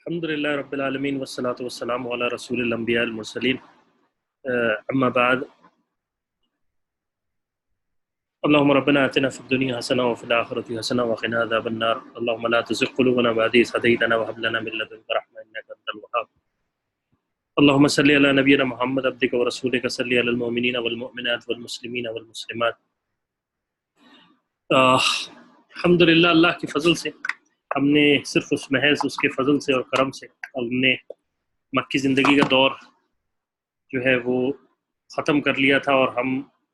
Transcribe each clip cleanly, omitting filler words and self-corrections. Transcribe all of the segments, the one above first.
الحمدللہ رب العالمین والصلاة والسلام علی رسول الانبیاء المرسلین اما بعد اللهم ربنا آتنا في الدنيا حسنة وفي الآخرة حسنة وقنا عذاب النار اللهم لا تزغ قلوبنا بعد إذ هديتنا وهب لنا من لدنك رحمة إنك أنت الوهاب اللهم صل على نبينا محمد عبدك ورسولك صل على المؤمنين والمؤمنات والمسلمين والمسلمات۔ الحمدللہ اللہ کے فضل سے ہم نے صرف محض اس کے فضل سے اور کرم سے ہم نے مکی زندگی کا دور جو ہے وہ ختم کر لیا تھا، اور ہم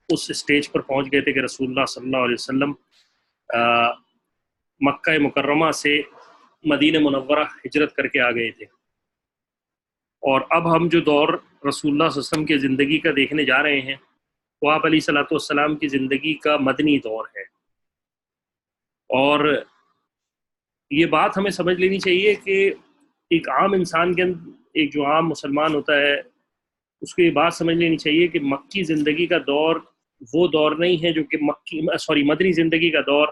اس اسٹیج پر پہنچ گئے تھے کہ رسول اللہ صلی اللہ علیہ وسلم مکہ مکرمہ سے مدینہ منورہ ہجرت کر کے آ گئے تھے، اور اب ہم جو دور رسول اللہ صلی اللہ علیہ وسلم کی زندگی کا دیکھنے جا رہے ہیں وہ آپ علیہ الصلوۃ والسلام کی زندگی کا مدنی دور ہے۔ اور یہ بات ہمیں سمجھ لینی چاہیے کہ ایک عام انسان کے ایک جو عام مسلمان ہوتا ہے اس کو یہ بات سمجھ لینی چاہیے کہ مکی زندگی کا دور وہ دور نہیں ہے جو کہ مدنی زندگی کا دور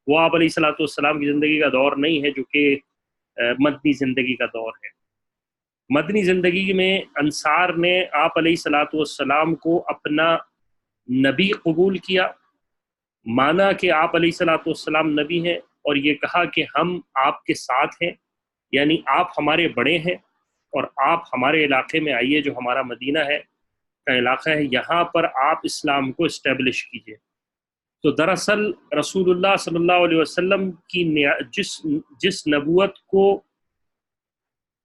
وہ آپ علیہ الصلوۃ والسلام کی زندگی کا دور نہیں ہے جو کہ مدنی زندگی کا دور ہے۔ مدنی زندگی میں انصار نے آپ علیہ الصلوۃ والسلام کو اپنا نبی قبول کیا، مانا کہ آپ علیہ الصلوۃ والسلام نبی ہیں، اور یہ کہا کہ ہم آپ کے ساتھ ہیں، یعنی آپ ہمارے بڑے ہیں اور آپ ہمارے علاقے میں آئیے جو ہمارا مدینہ ہے کا علاقہ ہے، یہاں پر آپ اسلام کو اسٹیبلش کیجئے۔ تو دراصل رسول اللہ صلی اللہ علیہ وسلم کی جس نبوت کو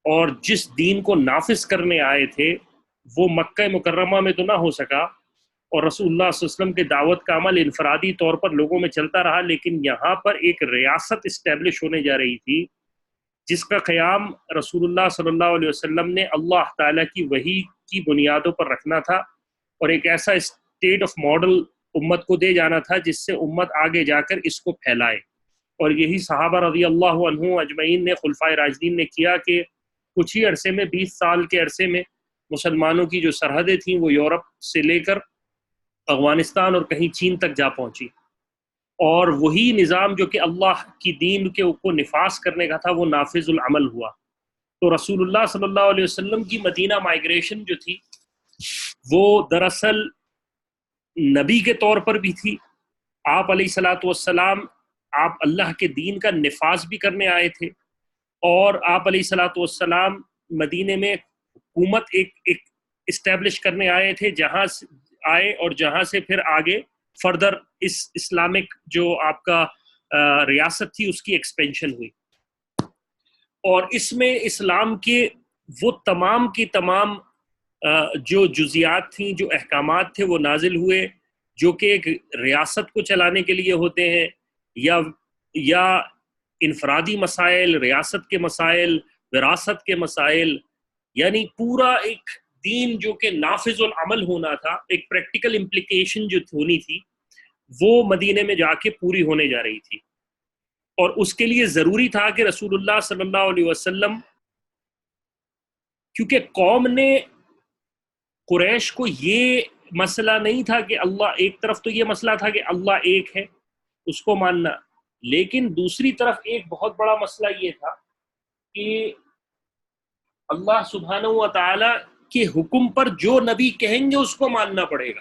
اور جس دین کو نافذ کرنے آئے تھے وہ مکہ مکرمہ میں تو نہ ہو سکا، اور رسول اللہ صلی اللہ علیہ وسلم کے دعوت کا عمل انفرادی طور پر لوگوں میں چلتا رہا، لیکن یہاں پر ایک ریاست اسٹیبلش ہونے جا رہی تھی جس کا قیام رسول اللہ صلی اللہ علیہ وسلم نے اللہ تعالیٰ کی وحی کی بنیادوں پر رکھنا تھا، اور ایک ایسا اسٹیٹ آف ماڈل امت کو دے جانا تھا جس سے امت آگے جا کر اس کو پھیلائے۔ اور یہی صحابہ رضی اللہ عنہ اجمعین نے، خلفائے راشدین نے کیا کہ کچھ ہی عرصے میں 20 سال کے عرصے میں مسلمانوں کی جو سرحدیں تھیں وہ یورپ سے لے کر افغانستان اور کہیں چین تک جا پہنچی، اور وہی نظام جو کہ اللہ کی دین کے کو نفاذ کرنے کا تھا وہ نافذ العمل ہوا۔ تو رسول اللہ صلی اللہ علیہ وسلم کی مدینہ مائیگریشن جو تھی وہ دراصل نبی کے طور پر بھی تھی، آپ علیہ الصلوۃ والسلام آپ اللہ کے دین کا نفاذ بھی کرنے آئے تھے، اور آپ علیہ الصلوۃ والسلام مدینے میں حکومت ایک اسٹیبلش کرنے آئے تھے، جہاں آئے اور جہاں سے پھر آگے فردر اس اسلامک جو آپ کا ریاست تھی اس کی ایکسپینشن ہوئی۔ اور اس میں اسلام کے وہ تمام کی تمام جو جزیات تھیں، جو احکامات تھے وہ نازل ہوئے جو کہ ایک ریاست کو چلانے کے لیے ہوتے ہیں، یا انفرادی مسائل، ریاست کے مسائل، وراثت کے مسائل، یعنی پورا ایک دین جو کہ نافذ العمل ہونا تھا، ایک پریکٹیکل امپلیکیشن جو ہونی تھی وہ مدینے میں جا کے پوری ہونے جا رہی تھی۔ اور اس کے لیے ضروری تھا کہ رسول اللہ صلی اللہ علیہ وسلم، کیونکہ قوم نے قریش کو یہ مسئلہ نہیں تھا کہ اللہ ایک طرف، تو یہ مسئلہ تھا کہ اللہ ایک ہے اس کو ماننا، لیکن دوسری طرف ایک بہت بڑا مسئلہ یہ تھا کہ اللہ سبحانہ و تعالی کے حکم پر جو نبی کہیں گے اس کو ماننا پڑے گا۔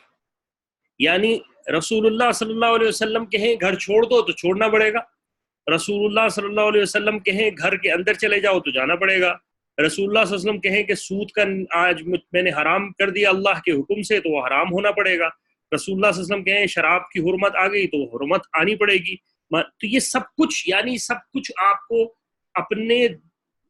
یعنی رسول اللہ صلی اللہ علیہ وسلم کہیں گھر چھوڑ دو تو چھوڑنا پڑے گا، رسول اللہ صلی اللہ علیہ وسلم کہیں گھر کے اندر چلے جاؤ تو جانا پڑے گا، رسول اللہ صلی اللہ علیہ وسلم کہیں کہ سود کا آج میں نے حرام کر دیا اللہ کے حکم سے تو وہ حرام ہونا پڑے گا، رسول اللہ صلی اللہ علیہ وسلم کہیں شراب کی حرمت آ گئی تو وہ حرمت آنی پڑے گی۔ تو یہ سب کچھ، یعنی سب کچھ آپ کو اپنے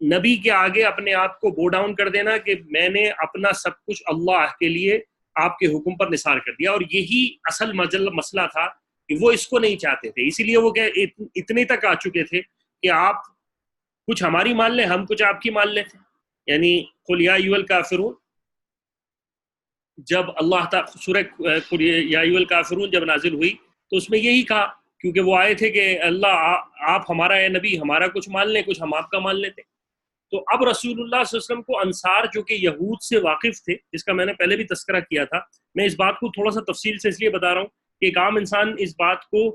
نبی کے آگے اپنے آپ کو بو ڈاؤن کر دینا کہ میں نے اپنا سب کچھ اللہ کے لیے آپ کے حکم پر نثار کر دیا، اور یہی اصل مسئلہ تھا کہ وہ اس کو نہیں چاہتے تھے، اسی لیے وہ اتنے تک آ چکے تھے کہ آپ کچھ ہماری مان لیں، ہم کچھ آپ کی مان لیتے۔ یعنی قل یا ایھا الکافرون، جب اللہ تعالیٰ سورہ قل یا ایھا الکافرون جب نازل ہوئی تو اس میں یہی کہا، کیونکہ وہ آئے تھے کہ اللہ آپ ہمارا اے نبی ہمارا کچھ مان لیں، کچھ ہم آپ کا مان لیتے۔ تو اب رسول اللہ صلی اللہ علیہ وسلم کو انصار جو کہ یہود سے واقف تھے، جس کا میں نے پہلے بھی تذکرہ کیا تھا، میں اس بات کو تھوڑا سا تفصیل سے اس لیے بتا رہا ہوں کہ ایک عام انسان اس بات کو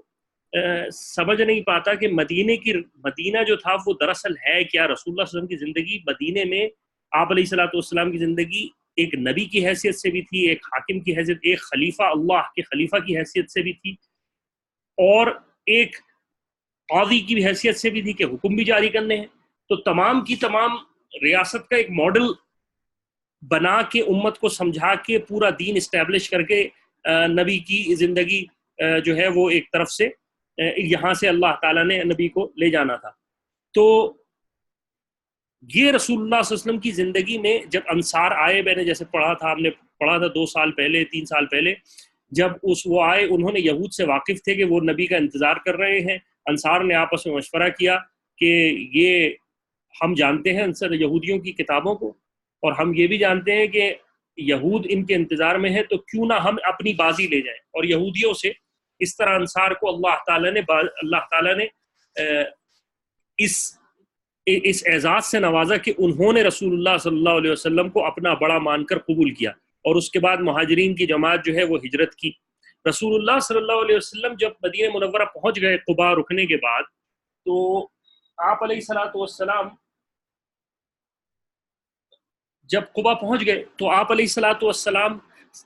سمجھ نہیں پاتا کہ مدینہ جو تھا وہ دراصل ہے کیا. رسول اللہ صلی اللہ علیہ وسلم کی زندگی مدینے میں، آپ علیہ الصلوۃ والسلام کی زندگی ایک نبی کی حیثیت سے بھی تھی، ایک حاکم کی حیثیت، ایک خلیفہ، اللہ کے خلیفہ کی حیثیت سے بھی تھی، اور ایک قاضی کی حیثیت سے بھی تھی کہ حکم بھی جاری کرنے ہیں. تو تمام کی تمام ریاست کا ایک ماڈل بنا کے امت کو سمجھا کے پورا دین اسٹیبلش کر کے نبی کی زندگی جو ہے وہ ایک طرف سے یہاں سے اللہ تعالیٰ نے نبی کو لے جانا تھا. تو یہ رسول اللہ صلی اللہ علیہ وسلم کی زندگی میں جب انصار آئے، میں نے جیسے پڑھا تھا، ہم نے پڑھا تھا 2 سال پہلے 3 سال پہلے، جب وہ آئے، انہوں نے یہود سے واقف تھے کہ وہ نبی کا انتظار کر رہے ہیں. انصار نے آپس میں مشورہ کیا کہ یہ ہم جانتے ہیں انصار یہودیوں کی کتابوں کو، اور ہم یہ بھی جانتے ہیں کہ یہود ان کے انتظار میں ہے، تو کیوں نہ ہم اپنی بازی لے جائیں. اور یہودیوں سے اس طرح انصار کو اللہ تعالیٰ نے اس اعزاز سے نوازا کہ انہوں نے رسول اللہ صلی اللہ علیہ وسلم کو اپنا بڑا مان کر قبول کیا، اور اس کے بعد مہاجرین کی جماعت جو ہے وہ ہجرت کی. رسول اللہ صلی اللہ علیہ وسلم جب مدینہ منورہ پہنچ گئے قباء رکنے کے بعد، تو آپ علیہ الصلوۃ والسلام جب قباء پہنچ گئے تو آپ علیہ الصلوۃ والسلام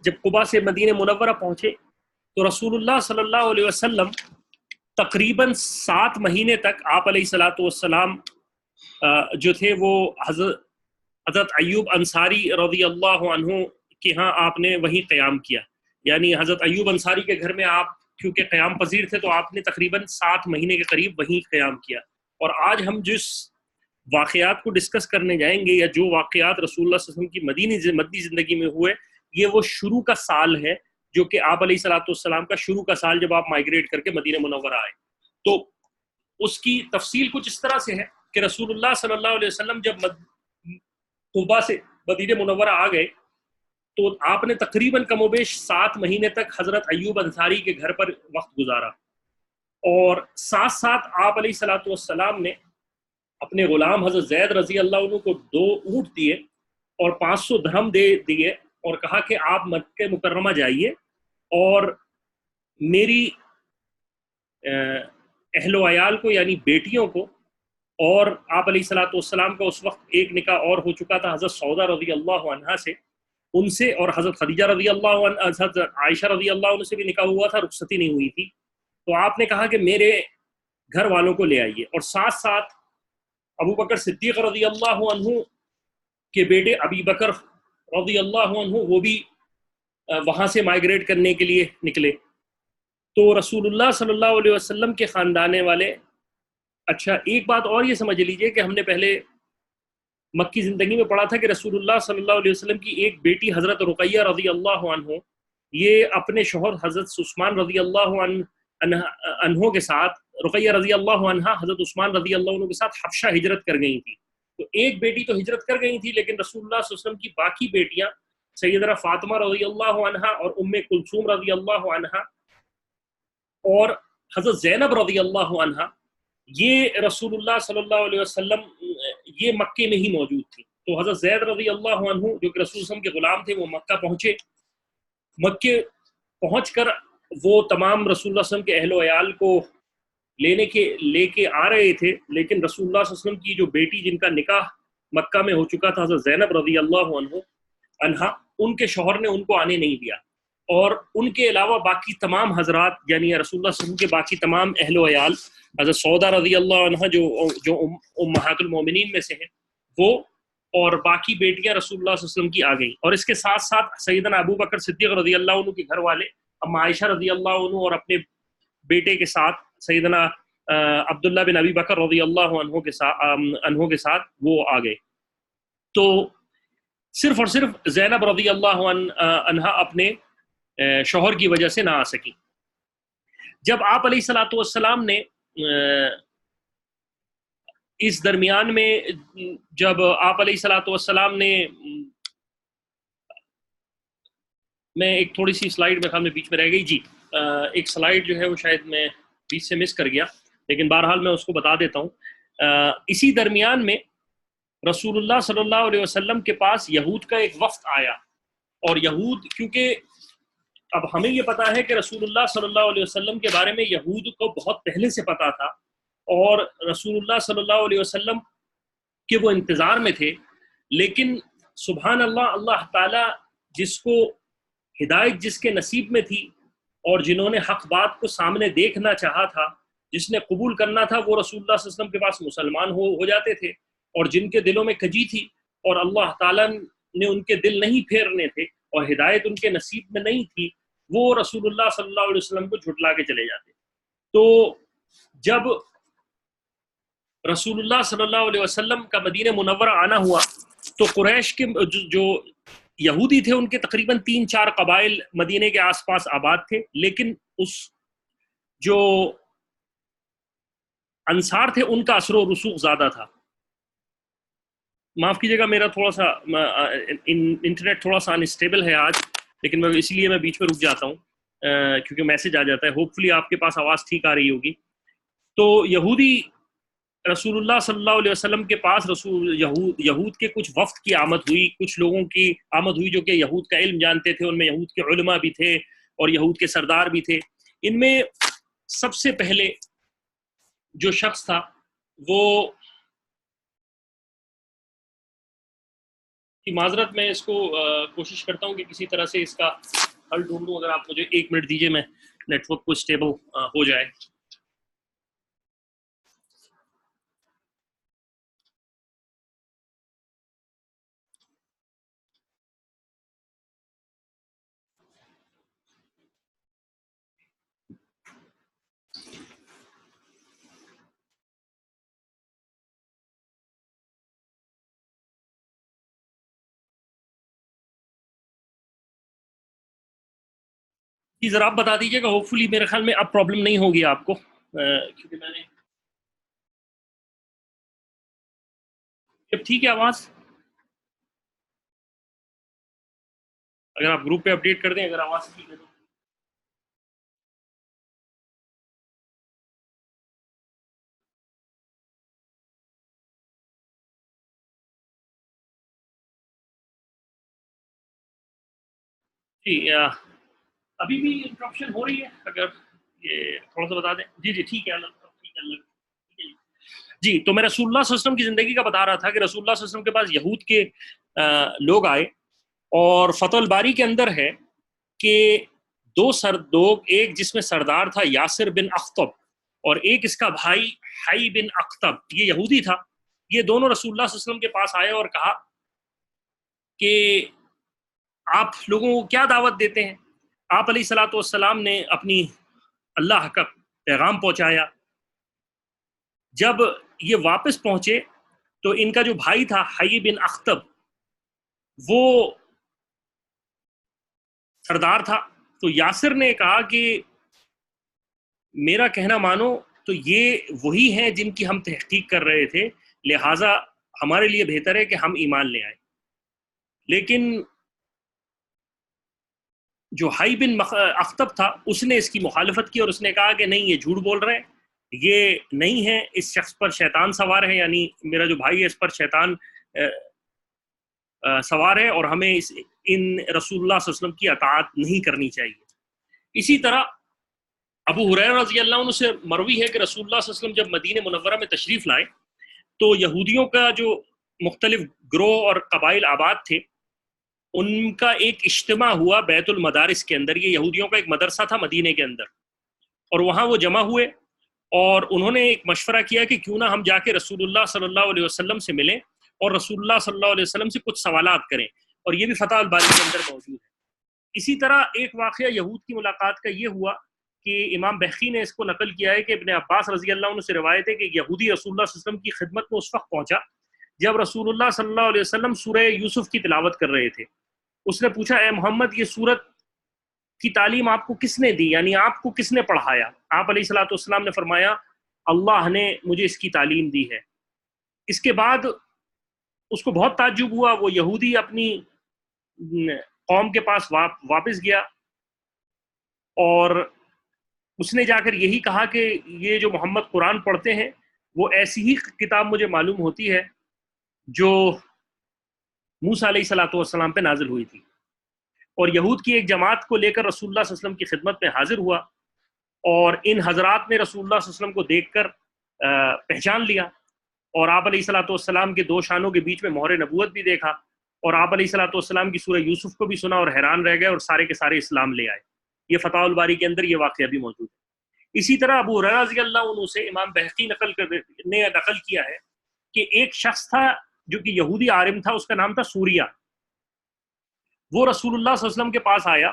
جب قباء سے مدینہ منورہ پہنچے تو رسول اللہ صلی اللہ علیہ وسلم تقریباً 7 مہینے تک آپ علیہ الصلوۃ والسلام جو تھے وہ حضرت ایوب انصاری رضی اللہ عنہ کے ہاں آپ نے وہیں قیام کیا. یعنی حضرت ایوب انصاری کے گھر میں آپ کیونکہ قیام پذیر تھے تو آپ نے تقریباً 7 مہینے کے قریب وہیں قیام کیا. اور آج ہم جس واقعات کو ڈسکس کرنے جائیں گے، یا جو واقعات رسول اللہ صلی اللہ علیہ وسلم کی مدنی زندگی میں ہوئے، یہ وہ شروع کا سال ہے جو کہ آپ علیہ الصلوۃ والسلام کا شروع کا سال جب آپ مائگریٹ کر کے مدینہ منورہ آئے. تو اس کی تفصیل کچھ اس طرح سے ہے کہ رسول اللہ صلی اللہ علیہ وسلم جب قباء سے مدینہ منورہ آ گئے تو آپ نے تقریباً کم و بیش 7 مہینے تک حضرت ایوب انصاری کے گھر پر وقت گزارا، اور ساتھ ساتھ آپ علیہ الصلوۃ والسلام نے اپنے غلام حضرت زید رضی اللہ عنہ کو 2 اونٹ دیے اور 500 درہم دے دیے، اور کہا کہ آپ مکہ مکرمہ جائیے اور میری اہل و عیال کو یعنی بیٹیوں کو، اور آپ علیہ الصلوۃ والسلام کا اس وقت ایک نکاح اور ہو چکا تھا حضرت سودا رضی اللہ عنہا سے، ان سے، اور حضرت خدیجہ رضی اللہ عنہ، حضرت عائشہ رضی اللہ عنہ سے بھی نکاح ہوا تھا، رخصتی نہیں ہوئی تھی. تو آپ نے کہا کہ میرے گھر والوں کو لے آئیے، اور ساتھ ساتھ ابو بکر صدیق رضی اللہ عنہ کے بیٹے ابی بکر رضی اللہ عنہ وہ بھی وہاں سے مائگریٹ کرنے کے لیے نکلے. تو رسول اللہ صلی اللہ علیہ وسلم کے خاندانے والے، اچھا ایک بات اور یہ سمجھ لیجئے کہ ہم نے پہلے مکی زندگی میں پڑھا تھا کہ رسول اللہ صلی اللہ علیہ وسلم کی ایک بیٹی حضرت رقیہ رضی اللہ عنہ، یہ اپنے شوہر حضرت عثمان رضی اللہ عنہ کے ساتھ، رقیہ رضی اللہ عنہ حضرت عثمان رضی اللہ عنہ کے ساتھ حبشہ ہجرت کر گئی تھی. تو ایک بیٹی تو ہجرت کر گئی تھی، لیکن رسول اللہ صلی اللہ علیہ وسلم کی باقی بیٹیاں سیدنا فاطمہ رضی اللہ عنہا اور ام کلثوم رضی اللہ عنہا اور حضرت زینب رضی اللہ عنہا، یہ رسول اللہ صلی اللہ علیہ وسلم یہ مکے میں ہی موجود تھی. تو حضرت زید رضی اللہ عنہ جو کہ رسول وسلم کے غلام تھے وہ مکہ پہنچے. مکے پہنچ کر وہ تمام رسول اللہ صلی اللہ علیہ وسلم کے اہل و عیال کو لے کے آ رہے تھے، لیکن رسول اللہ صلی اللہ علیہ وسلم کی جو بیٹی جن کا نکاح مکہ میں ہو چکا تھا حضرت زینب رضی اللہ عنہا، ان کے شوہر نے ان کو آنے نہیں دیا. اور ان کے علاوہ باقی تمام حضرات یعنی رسول اللہ صلی اللہ علیہ وسلم کے باقی تمام اہل و عیال، حضرت سودا رضی اللہ عنہ جو امہات المومنین میں سے ہیں وہ، اور باقی بیٹیاں رسول اللہ صلی اللہ علیہ وسلم کی آ گئیں. اور اس کے ساتھ ساتھ سیدنا ابو بکر صدیق رضی اللہ عنہ کے گھر والے اما عائشہ رضی اللہ عنہ اور اپنے بیٹے کے ساتھ سیدنا عبداللہ بن ابی بکر رضی اللہ عنہ کے ساتھ وہ آ گئے. تو صرف اور صرف زینب رضی اللہ عنہ اپنے شوہر کی وجہ سے نہ آ سکی. جب آپ علیہ الصلوۃ والسلام نے اس درمیان میں جب آپ علیہ الصلوۃ والسلام نے، میں ایک تھوڑی سی سلائیڈ میں سامنے بیچ میں رہ گئی جی، ایک سلائیڈ جو ہے وہ شاید میں بیچ سے مس کر گیا، لیکن بہرحال میں اس کو بتا دیتا ہوں. اسی درمیان میں رسول اللہ صلی اللہ علیہ وسلم کے پاس یہود کا ایک وفد آیا، اور یہود کیونکہ اب ہمیں یہ پتا ہے کہ رسول اللہ صلی اللہ علیہ وسلم کے بارے میں یہود کو بہت پہلے سے پتا تھا، اور رسول اللہ صلی اللہ علیہ وسلم کے وہ انتظار میں تھے، لیکن سبحان اللہ، اللہ تعالیٰ جس کو ہدایت جس کے نصیب میں تھی اور جنہوں نے حق بات کو سامنے دیکھنا چاہا تھا، جس نے قبول کرنا تھا، وہ رسول اللہ صلی اللہ علیہ وسلم کے پاس مسلمان ہو جاتے تھے، اور جن کے دلوں میں کجی تھی اور اللہ تعالیٰ نے ان کے دل نہیں پھیرنے تھے اور ہدایت ان کے نصیب میں نہیں تھی، وہ رسول اللہ صلی اللہ علیہ وسلم کو جھٹلا کے چلے جاتے۔ تو جب رسول اللہ صلی اللہ علیہ وسلم کا مدینہ منورہ آنا ہوا تو قریش کے جو یہودی تھے ان کے تقریباً 3-4 قبائل مدینے کے آس پاس آباد تھے، لیکن اس جو انصار تھے ان کا اثر و رسوخ زیادہ تھا۔ معاف کیجیے گا، میرا تھوڑا سا انٹرنیٹ تھوڑا سا انسٹیبل ہے آج، لیکن اس لیے میں بیچ میں رک جاتا ہوں کیونکہ میسج آ جاتا ہے۔ ہوپ فلی آپ کے پاس آواز ٹھیک آ رہی ہوگی۔ تو یہودی رسول اللہ صلی اللہ علیہ وسلم کے پاس یہود کے کچھ وفد کی آمد ہوئی، کچھ لوگوں کی آمد ہوئی جو کہ یہود کا علم جانتے تھے، ان میں یہود کے علماء بھی تھے اور یہود کے سردار بھی تھے۔ ان میں سب سے پہلے جو شخص تھا وہ، معذرت میں اس کو کوشش کرتا ہوں کہ کسی طرح سے اس کا حل ڈھونڈوں، اگر آپ مجھے 1 منٹ دیجیے، میں نیٹ ورک کو اسٹیبل ہو جائے۔ جی ذرا آپ بتا دیجیے گا، ہوپ فلی میرے خیال میں اب پرابلم نہیں ہوگی آپ کو، کیونکہ میں نے اب ٹھیک ہے آواز؟ اگر آپ گروپ پہ اپڈیٹ کر دیں اگر آواز ٹھیک ہے تو۔ جی ابھی بھی انٹرپشن ہو رہی ہے؟ اگر یہ تھوڑا سا بتا دیں۔ جی جی ٹھیک ہے، ٹھیک ہے۔ جی تو میں رسول اللہ صلی اللہ علیہ وسلم کی زندگی کا بتا رہا تھا کہ رسول اللہ صلی اللہ علیہ وسلم کے پاس یہود کے لوگ آئے، اور فتح الباری کے اندر ہے کہ 2 ایک جس میں سردار تھا یاسر بن اخطب، اور ایک اس کا بھائی حی بن اخطب، یہ یہودی تھا۔ یہ دونوں رسول اللہ صلی اللہ علیہ وسلم کے پاس آئے اور کہا کہ آپ لوگوں کو کیا دعوت دیتے ہیں؟ آپ علیہ الصلوۃ والسلام نے اپنی اللہ کا پیغام پہنچایا۔ جب یہ واپس پہنچے تو ان کا جو بھائی تھا حی بن اخطب وہ سردار تھا، تو یاسر نے کہا کہ میرا کہنا مانو تو یہ وہی ہیں جن کی ہم تحقیق کر رہے تھے، لہٰذا ہمارے لیے بہتر ہے کہ ہم ایمان لے آئیں۔ لیکن جو حی بن اخطب تھا اس نے اس کی مخالفت کی اور اس نے کہا کہ نہیں، یہ جھوٹ بول رہے ہیں، یہ نہیں ہے، اس شخص پر شیطان سوار ہے، یعنی میرا جو بھائی ہے اس پر شیطان سوار ہے، اور ہمیں ان رسول اللہ صلی اللہ علیہ وسلم کی اطاعت نہیں کرنی چاہیے۔ اسی طرح ابو ہریرہ رضی اللہ عنہ سے مروی ہے کہ رسول اللہ صلی اللہ علیہ وسلم جب مدینہ منورہ میں تشریف لائے تو یہودیوں کا جو مختلف گروہ اور قبائل آباد تھے ان کا ایک اجتماع ہوا بیت المدارس کے اندر۔ یہ یہودیوں کا ایک مدرسہ تھا مدینے کے اندر، اور وہاں وہ جمع ہوئے اور انہوں نے ایک مشورہ کیا کہ کیوں نہ ہم جا کے رسول اللہ صلی اللہ علیہ وسلم سے ملیں اور رسول اللہ صلی اللہ علیہ وسلم سے کچھ سوالات کریں، اور یہ بھی فتح الباری کے اندر موجود ہے۔ اسی طرح ایک واقعہ یہود کی ملاقات کا یہ ہوا کہ امام بحقی نے اس کو نقل کیا ہے کہ ابن عباس رضی اللہ عنہ سے روایت ہے کہ یہودی رسول اللہ صلی اللہ علیہ وسلم کی خدمت میں اس وقت پہنچا جب رسول اللہ صلی اللہ علیہ وسلم سورہ یوسف کی تلاوت کر رہے تھے۔ اس نے پوچھا، اے محمد، یہ سورت کی تعلیم آپ کو کس نے دی، یعنی آپ کو کس نے پڑھایا؟ آپ علیہ الصلوۃ والسلام نے فرمایا، اللہ نے مجھے اس کی تعلیم دی ہے۔ اس کے بعد اس کو بہت تعجب ہوا، وہ یہودی اپنی قوم کے پاس واپس گیا اور اس نے جا کر یہی کہا کہ یہ جو محمد قرآن پڑھتے ہیں وہ ایسی ہی کتاب مجھے معلوم ہوتی ہے جو موسیٰ علیہ الصلوۃ والسلام پہ نازل ہوئی تھی۔ اور یہود کی ایک جماعت کو لے کر رسول اللہ صلی اللہ علیہ وسلم کی خدمت میں حاضر ہوا، اور ان حضرات نے رسول اللہ صلی اللہ علیہ وسلم کو دیکھ کر پہچان لیا، اور آپ علیہ الصلوۃ والسلام کے دو شانوں کے بیچ میں مہر نبوت بھی دیکھا، اور آپ علیہ الصلوۃ والسلام کی سورہ یوسف کو بھی سنا اور حیران رہ گئے، اور سارے کے سارے اسلام لے آئے۔ یہ فتح الباری کے اندر یہ واقعہ بھی موجود ہے۔ اسی طرح ابو ہریرہ رضی اللہ عنہ سے امام بہقی نے نقل کیا ہے کہ ایک شخص تھا جو کہ یہودی عالم تھا، اس کا نام تھا سوریہ۔ وہ رسول اللہ صلی اللہ علیہ وسلم کے پاس آیا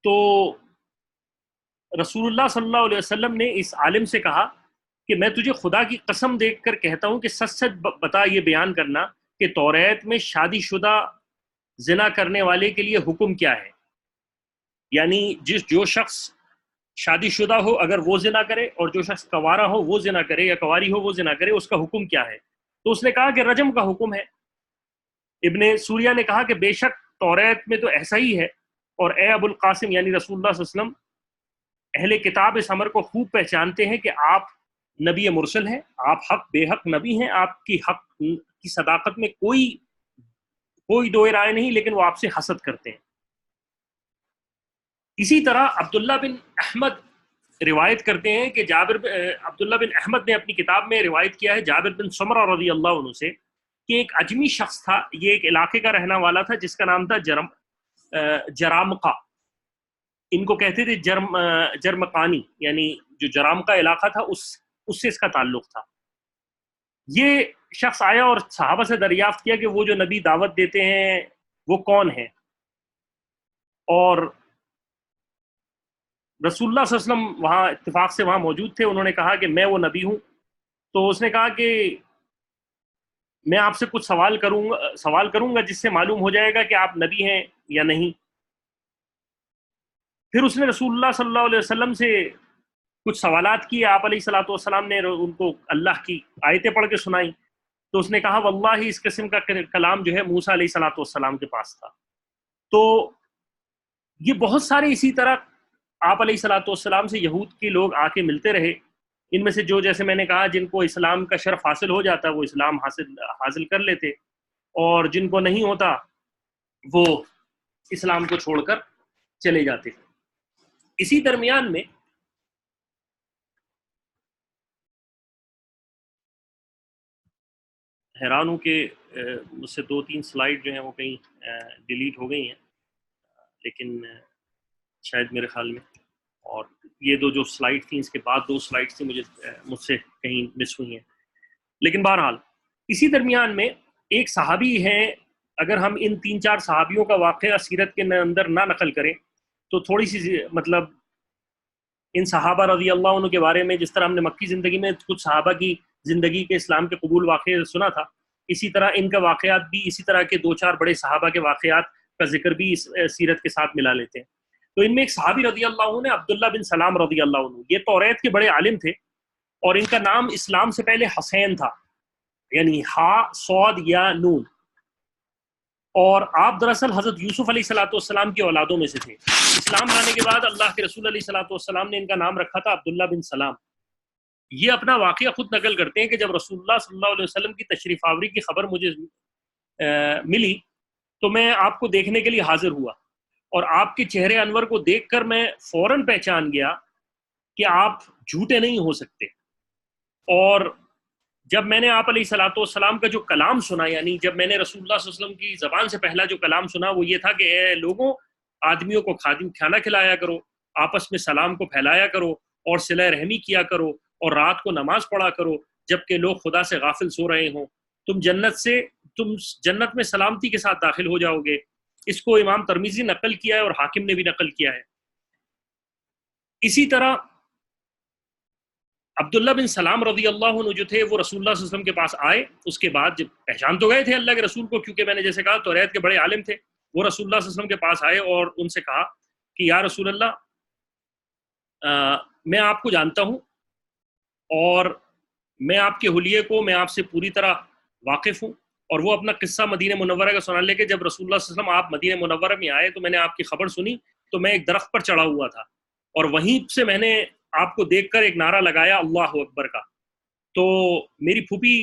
تو رسول اللہ صلی اللہ علیہ وسلم نے اس عالم سے کہا کہ میں تجھے خدا کی قسم دے کر کہتا ہوں کہ سچ سچ بتا، یہ بیان کرنا کہ توریت میں شادی شدہ زنا کرنے والے کے لیے حکم کیا ہے، یعنی جو شخص شادی شدہ ہو اگر وہ زنا کرے، اور جو شخص کوارا ہو وہ زنا کرے، یا کواری ہو وہ زنا کرے، اس کا حکم کیا ہے؟ تو اس نے کہا کہ رجم کا حکم ہے۔ ابن سوریہ نے کہا کہ بے شک توریت میں تو ایسا ہی ہے، اور اے ابو القاسم یعنی رسول اللہ صلی اللہ علیہ وسلم، اہل کتاب اس امر کو خوب پہچانتے ہیں کہ آپ نبی مرسل ہیں، آپ حق بے حق نبی ہیں، آپ کی حق کی صداقت میں کوئی دو رائے نہیں، لیکن وہ آپ سے حسد کرتے ہیں۔ اسی طرح عبداللہ بن احمد روایت کرتے ہیں کہ عبداللہ بن احمد نے اپنی کتاب میں روایت کیا ہے جابر بن سمرہ رضی اللہ عنہ سے کہ ایک اجمی شخص تھا، یہ ایک علاقے کا رہنا والا تھا جس کا نام تھا جرامقہ، ان کو کہتے تھے جرمقانی، یعنی جو جرامقہ علاقہ تھا اس سے اس کا تعلق تھا۔ یہ شخص آیا اور صحابہ سے دریافت کیا کہ وہ جو نبی دعوت دیتے ہیں وہ کون ہیں، اور رسول اللہ صلی اللہ علیہ وسلم وہاں اتفاق سے وہاں موجود تھے۔ انہوں نے کہا کہ میں وہ نبی ہوں۔ تو اس نے کہا کہ میں آپ سے کچھ سوال کروں گا جس سے معلوم ہو جائے گا کہ آپ نبی ہیں یا نہیں۔ پھر اس نے رسول اللہ صلی اللہ علیہ وسلم سے کچھ سوالات کیے، آپ علیہ الصلوۃ والسلام نے ان کو اللہ کی آیتیں پڑھ کے سنائیں۔ تو اس نے کہا واللہ اس قسم کا کلام جو ہے موسیٰ علیہ الصلوۃ والسلام کے پاس تھا۔ تو یہ بہت سارے اسی طرح آپ علیہ الصلوۃ والسلام سے یہود کے لوگ آ کے ملتے رہے، ان میں سے جو جیسے میں نے کہا جن کو اسلام کا شرف حاصل ہو جاتا وہ اسلام حاصل کر لیتے، اور جن کو نہیں ہوتا وہ اسلام کو چھوڑ کر چلے جاتے۔ اسی درمیان میں حیران ہوں کہ مجھ سے 2-3 سلائیڈ جو ہیں وہ کہیں ڈیلیٹ ہو گئی ہیں، لیکن شاید میرے خیال میں، اور یہ جو سلائیڈ تھیں اس کے بعد 2 سلائیڈ تھیں مجھ سے کہیں مس ہوئی ہیں۔ لیکن بہرحال اسی درمیان میں ایک صحابی ہیں، اگر ہم ان 3-4 صحابیوں کا واقعہ سیرت کے اندر نہ نقل کریں تو تھوڑی سی مطلب ان صحابہ رضی اللہ عنہ کے بارے میں، جس طرح ہم نے مکی زندگی میں کچھ صحابہ کی زندگی کے اسلام کے قبول واقعے سنا تھا، اسی طرح ان کا واقعات بھی اسی طرح کے 2-4 بڑے صحابہ کے واقعات کا ذکر بھی اس سیرت کے ساتھ ملا لیتے ہیں۔ تو ان میں ایک صحابی رضی اللہ عنہ عبداللہ بن سلام رضی اللہ عنہ، یہ توریت کے بڑے عالم تھے، اور ان کا نام اسلام سے پہلے حسین تھا، یعنی ہا صاد یا نون، اور آپ دراصل حضرت یوسف علیہ الصلوۃ والسلام کی اولادوں میں سے تھے۔ اسلام لانے کے بعد اللہ کے رسول علیہ الصلوۃ والسلام نے ان کا نام رکھا تھا عبداللہ بن سلام۔ یہ اپنا واقعہ خود نقل کرتے ہیں کہ جب رسول اللہ صلی اللہ علیہ وسلم کی تشریف آوری کی خبر مجھے ملی تو میں آپ کو دیکھنے کے لیے حاضر ہوا، اور آپ کے چہرے انور کو دیکھ کر میں فوراً پہچان گیا کہ آپ جھوٹے نہیں ہو سکتے۔ اور جب میں نے آپ علیہ الصلوۃ والسلام کا جو کلام سنا، یعنی جب میں نے رسول اللہ صلی اللہ علیہ وسلم کی زبان سے پہلا جو کلام سنا وہ یہ تھا کہ اے لوگوں، آدمیوں کو کھانا کھلایا کرو، آپس میں سلام کو پھیلایا کرو، اور صلہ رحمی کیا کرو، اور رات کو نماز پڑھا کرو جبکہ لوگ خدا سے غافل سو رہے ہوں، تم جنت میں سلامتی کے ساتھ داخل ہو جاؤ گے۔ اس کو امام ترمذی نقل کیا ہے اور حاکم نے بھی نقل کیا ہے۔ اسی طرح عبداللہ بن سلام رضی اللہ عنہ جو تھے وہ رسول اللہ صلی اللہ علیہ وسلم کے پاس آئے، اس کے بعد جب پہچان تو گئے تھے اللہ کے رسول کو، کیونکہ میں نے جیسے کہا توریت کے بڑے عالم تھے، وہ رسول اللہ صلی اللہ علیہ وسلم کے پاس آئے اور ان سے کہا کہ یا رسول اللہ، میں آپ کو جانتا ہوں اور میں آپ کے حلیے کو میں آپ سے پوری طرح واقف ہوں، اور وہ اپنا قصہ مدینہ منورہ کا سنا لے کے جب رسول اللہ صلی اللہ علیہ وسلم آپ مدینہ منورہ میں آئے تو میں نے آپ کی خبر سنی، تو میں ایک درخت پر چڑھا ہوا تھا، اور وہیں سے میں نے آپ کو دیکھ کر ایک نعرہ لگایا اللہ اکبر کا۔ تو میری پھوپھی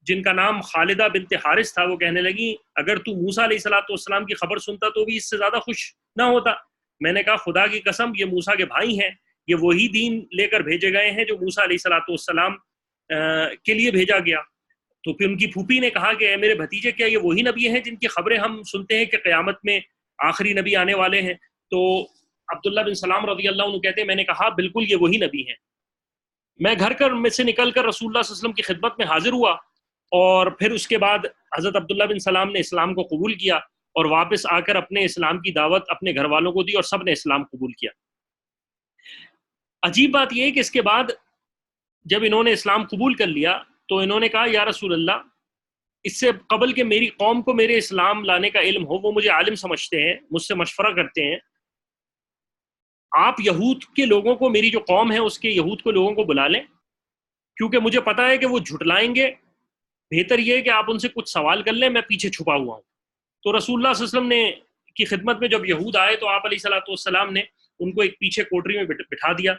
جن کا نام خالدہ بنت حارث تھا، وہ کہنے لگی اگر تو موسیٰ علیہ السلام کی خبر سنتا تو بھی اس سے زیادہ خوش نہ ہوتا۔ میں نے کہا خدا کی قسم یہ موسیٰ کے بھائی ہیں، یہ وہی دین لے کر بھیجے گئے ہیں جو موسیٰ علیہ السلام کے لیے بھیجا گیا۔ تو پھر ان کی پھوپھی نے کہا کہ اے میرے بھتیجے، کیا یہ وہی نبی ہیں جن کی خبریں ہم سنتے ہیں کہ قیامت میں آخری نبی آنے والے ہیں؟ تو عبداللہ بن سلام رضی اللہ عنہ کہتے ہیں میں نے کہا بالکل یہ وہی نبی ہیں۔ میں گھر میں سے نکل کر رسول اللہ صلی اللہ علیہ وسلم کی خدمت میں حاضر ہوا، اور پھر اس کے بعد حضرت عبداللہ بن سلام نے اسلام کو قبول کیا اور واپس آ کر اپنے اسلام کی دعوت اپنے گھر والوں کو دی اور سب نے اسلام قبول کیا۔ عجیب بات یہ ہے کہ اس کے بعد جب انہوں نے اسلام قبول کر لیا تو انہوں نے کہا یا رسول اللہ، اس سے قبل کہ میری قوم کو میرے اسلام لانے کا علم ہو، وہ مجھے عالم سمجھتے ہیں، مجھ سے مشورہ کرتے ہیں، آپ یہود کے لوگوں کو، میری جو قوم ہے اس کے یہود کو لوگوں کو بلا لیں، کیونکہ مجھے پتا ہے کہ وہ جھٹلائیں گے، بہتر یہ ہے کہ آپ ان سے کچھ سوال کر لیں، میں پیچھے چھپا ہوا ہوں۔ تو رسول اللہ صلی اللہ علیہ وسلم نے کی خدمت میں جب یہود آئے تو آپ علیہ السلام نے ان کو ایک پیچھے کوٹری میں بٹھا دیا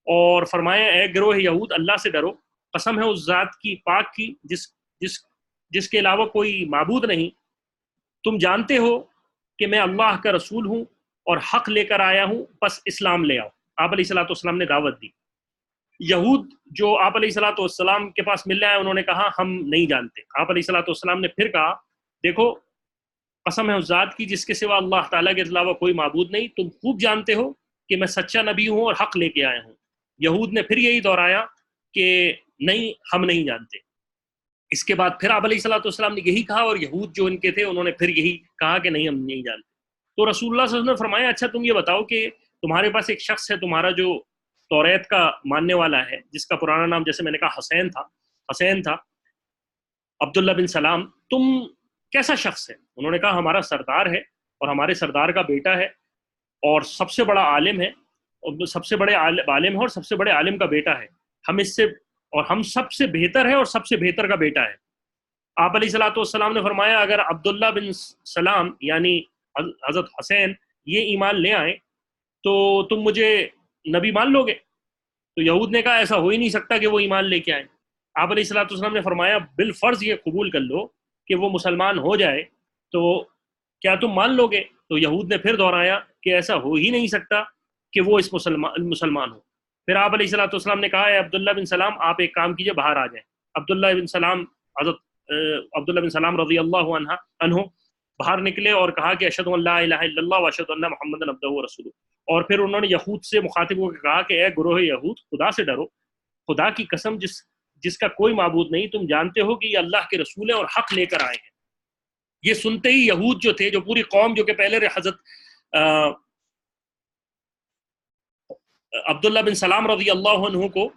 اور فرمایا اے گروہ یہود، اللہ سے ڈرو، قسم ہے اس ذات کی پاک کی جس کے علاوہ کوئی معبود نہیں، تم جانتے ہو کہ میں اللہ کا رسول ہوں اور حق لے کر آیا ہوں، بس اسلام لے آؤ۔ آپ علیہ السلام نے دعوت دی۔ یہود جو آپ علیہ السلام کے پاس مل رہے ہیں انہوں نے کہا ہم نہیں جانتے۔ آپ علیہ السلام نے پھر کہا دیکھو قسم ہے اس ذات کی جس کے سوا اللہ تعالیٰ کے علاوہ کوئی معبود نہیں، تم خوب جانتے ہو کہ میں سچا نبی ہوں اور حق لے کے آیا ہوں۔ یہود نے پھر یہی دہرایا کہ نہیں، ہم نہیں جانتے۔ اس کے بعد پھر آپ علیہ السلام نے یہی کہا، اور یہود جو ان کے تھے انہوں نے پھر یہی کہا کہ نہیں، ہم نہیں جانتے۔ تو رسول اللہ صلی اللہ علیہ وسلم نے فرمایا اچھا تم یہ بتاؤ کہ تمہارے پاس ایک شخص ہے تمہارا جو توریت کا ماننے والا ہے، جس کا پرانا نام جیسے میں نے کہا حسین تھا، عبداللہ بن سلام، تم کیسا شخص ہے؟ انہوں نے کہا ہمارا سردار ہے اور ہمارے سردار کا بیٹا ہے اور سب سے بڑا عالم ہے، اور سب سے بڑے عالم ہے اور سب سے بڑے عالم کا بیٹا ہے، ہم سب سے بہتر ہے اور سب سے بہتر کا بیٹا ہے۔ آپ علیہ السلام نے فرمایا اگر عبداللہ بن سلام یعنی حضرت حسین یہ ایمان لے آئیں تو تم مجھے نبی مان لو گے؟ تو یہود نے کہا ایسا ہو ہی نہیں سکتا کہ وہ ایمان لے کے آئیں۔ آپ علیہ السلام نے فرمایا بالفرض یہ قبول کر لو کہ وہ مسلمان ہو جائے تو کیا تم مان لو گے؟ تو یہود نے پھر دہرایا کہ ایسا ہو ہی نہیں سکتا کہ وہ اس مسلمان ہو۔ پھر آپ علیہ السلام نے کہا اے عبداللہ بن سلام آپ ایک کام کیجئے، باہر آ جائیں۔ حضرت عبداللہ بن سلام رضی اللہ عنہ باہر نکلے اور کہا کہ اشہد ان لا الہ الا اللہ واشہد ان محمد عبدہ ورسولہ۔ اور پھر انہوں نے یہود سے مخاطب ہو کے کہا کہ اے گروہ یہود، خدا سے ڈرو، خدا کی قسم جس کا کوئی معبود نہیں، تم جانتے ہو کہ یہ اللہ کے رسول ہیں اور حق لے کر آئے ہیں۔ یہ سنتے ہی یہود جو تھے، جو پوری قوم جو کہ پہلے حضرت عبداللہ بن سلام رضی اللہ عنہ کو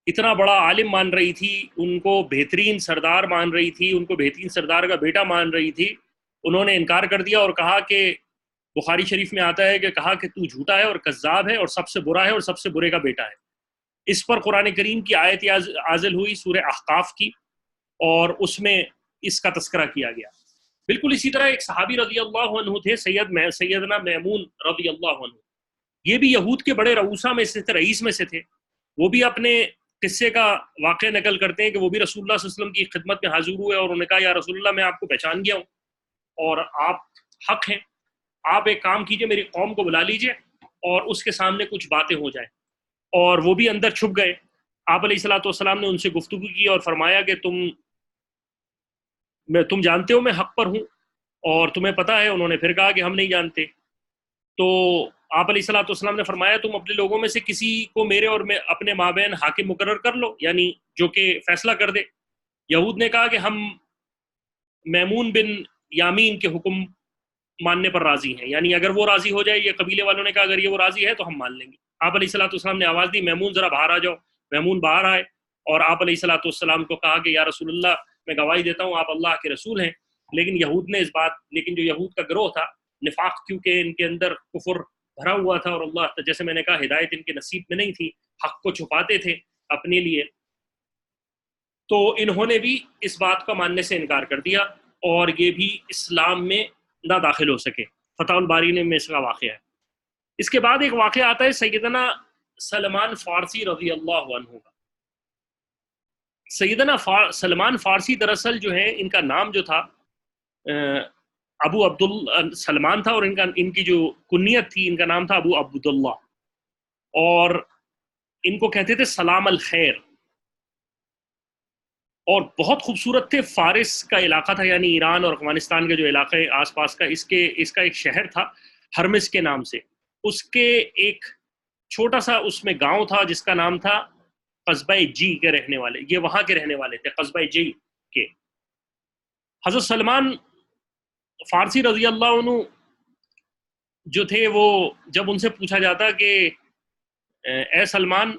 اتنا بڑا عالم مان رہی تھی، ان کو بہترین سردار مان رہی تھی، ان کو بہترین سردار کا بیٹا مان رہی تھی، انہوں نے انکار کر دیا اور کہا کہ بخاری شریف میں آتا ہے کہ کہا کہ تو جھوٹا ہے اور کذاب ہے اور سب سے برا ہے اور سب سے برے کا بیٹا ہے۔ اس پر قرآن کریم کی آیت نازل ہوئی سورہ احقاف کی، اور اس میں اس کا تذکرہ کیا گیا۔ بالکل اسی طرح ایک صحابی رضی اللہ عنہ تھے سیدنا میمون رضی اللہ عنہ، یہ بھی یہود کے بڑے رئیس میں سے تھے۔ وہ بھی اپنے قصے کا واقعہ نقل کرتے ہیں کہ وہ بھی رسول اللہ صلی اللہ علیہ وسلم کی خدمت میں حاضر ہوئے اور انہوں نے کہا یا رسول اللہ میں آپ کو پہچان گیا ہوں اور آپ حق ہیں، آپ ایک کام کیجئے میری قوم کو بلا لیجئے اور اس کے سامنے کچھ باتیں ہو جائیں۔ اور وہ بھی اندر چھپ گئے۔ آپ علیہ السلام نے ان سے گفتگو کی اور فرمایا کہ تم جانتے ہو میں حق پر ہوں اور تمہیں پتہ ہے؟ انہوں نے پھر کہا کہ ہم نہیں جانتے۔ تو آپ علیہ السلام نے فرمایا تم اپنے لوگوں میں سے کسی کو میرے اور میں اپنے مابین حاکم مقرر کر لو، یعنی جو کہ فیصلہ کر دے۔ یہود نے کہا کہ ہم میمون بن یامین کے حکم ماننے پر راضی ہیں، یعنی اگر وہ راضی ہو جائے، یہ قبیلے والوں نے کہا اگر یہ وہ راضی ہے تو ہم مان لیں گے۔ آپ علیہ السلام نے آواز دی میمون ذرا باہر آ جاؤ۔ میمون باہر آئے اور آپ علیہ السلام کو کہا کہ یا رسول اللہ میں گواہی دیتا ہوں آپ اللہ کے رسول ہیں۔ لیکن جو یہود کا گروہ تھا، نفاق کیونکہ ان کے اندر کفر بھرا ہوا تھا اور اللہ جیسے میں نے کہا ہدایت ان کے نصیب میں نہیں تھی، حق کو چھپاتے تھے اپنے لیے، تو انہوں نے بھی اس بات کا ماننے سے انکار کر دیا اور یہ بھی اسلام میں نہ داخل ہو سکے۔ فتح الباری میں اس کا واقعہ ہے۔ اس کے بعد ایک واقعہ آتا ہے سیدنا سلمان فارسی رضی اللہ عنہ کا۔ سیدنا سلمان فارسی دراصل جو ہے ان کا نام جو تھا ابو عبد سلمان تھا، اور ان کی جو کنیت تھی ان کا نام تھا ابو عبداللہ، اور ان کو کہتے تھے سلام الخیر، اور بہت خوبصورت تھے۔ فارس کا علاقہ تھا، یعنی ایران اور افغانستان کے جو علاقے آس پاس کا، اس کا ایک شہر تھا ہرمز کے نام سے، اس کے ایک چھوٹا سا اس میں گاؤں تھا جس کا نام تھا قصبہ جی کے رہنے والے، یہ وہاں کے رہنے والے تھے قصبہ جی کے۔ حضرت سلمان فارسی رضی اللہ عنہ جو تھے، وہ جب ان سے پوچھا جاتا کہ اے سلمان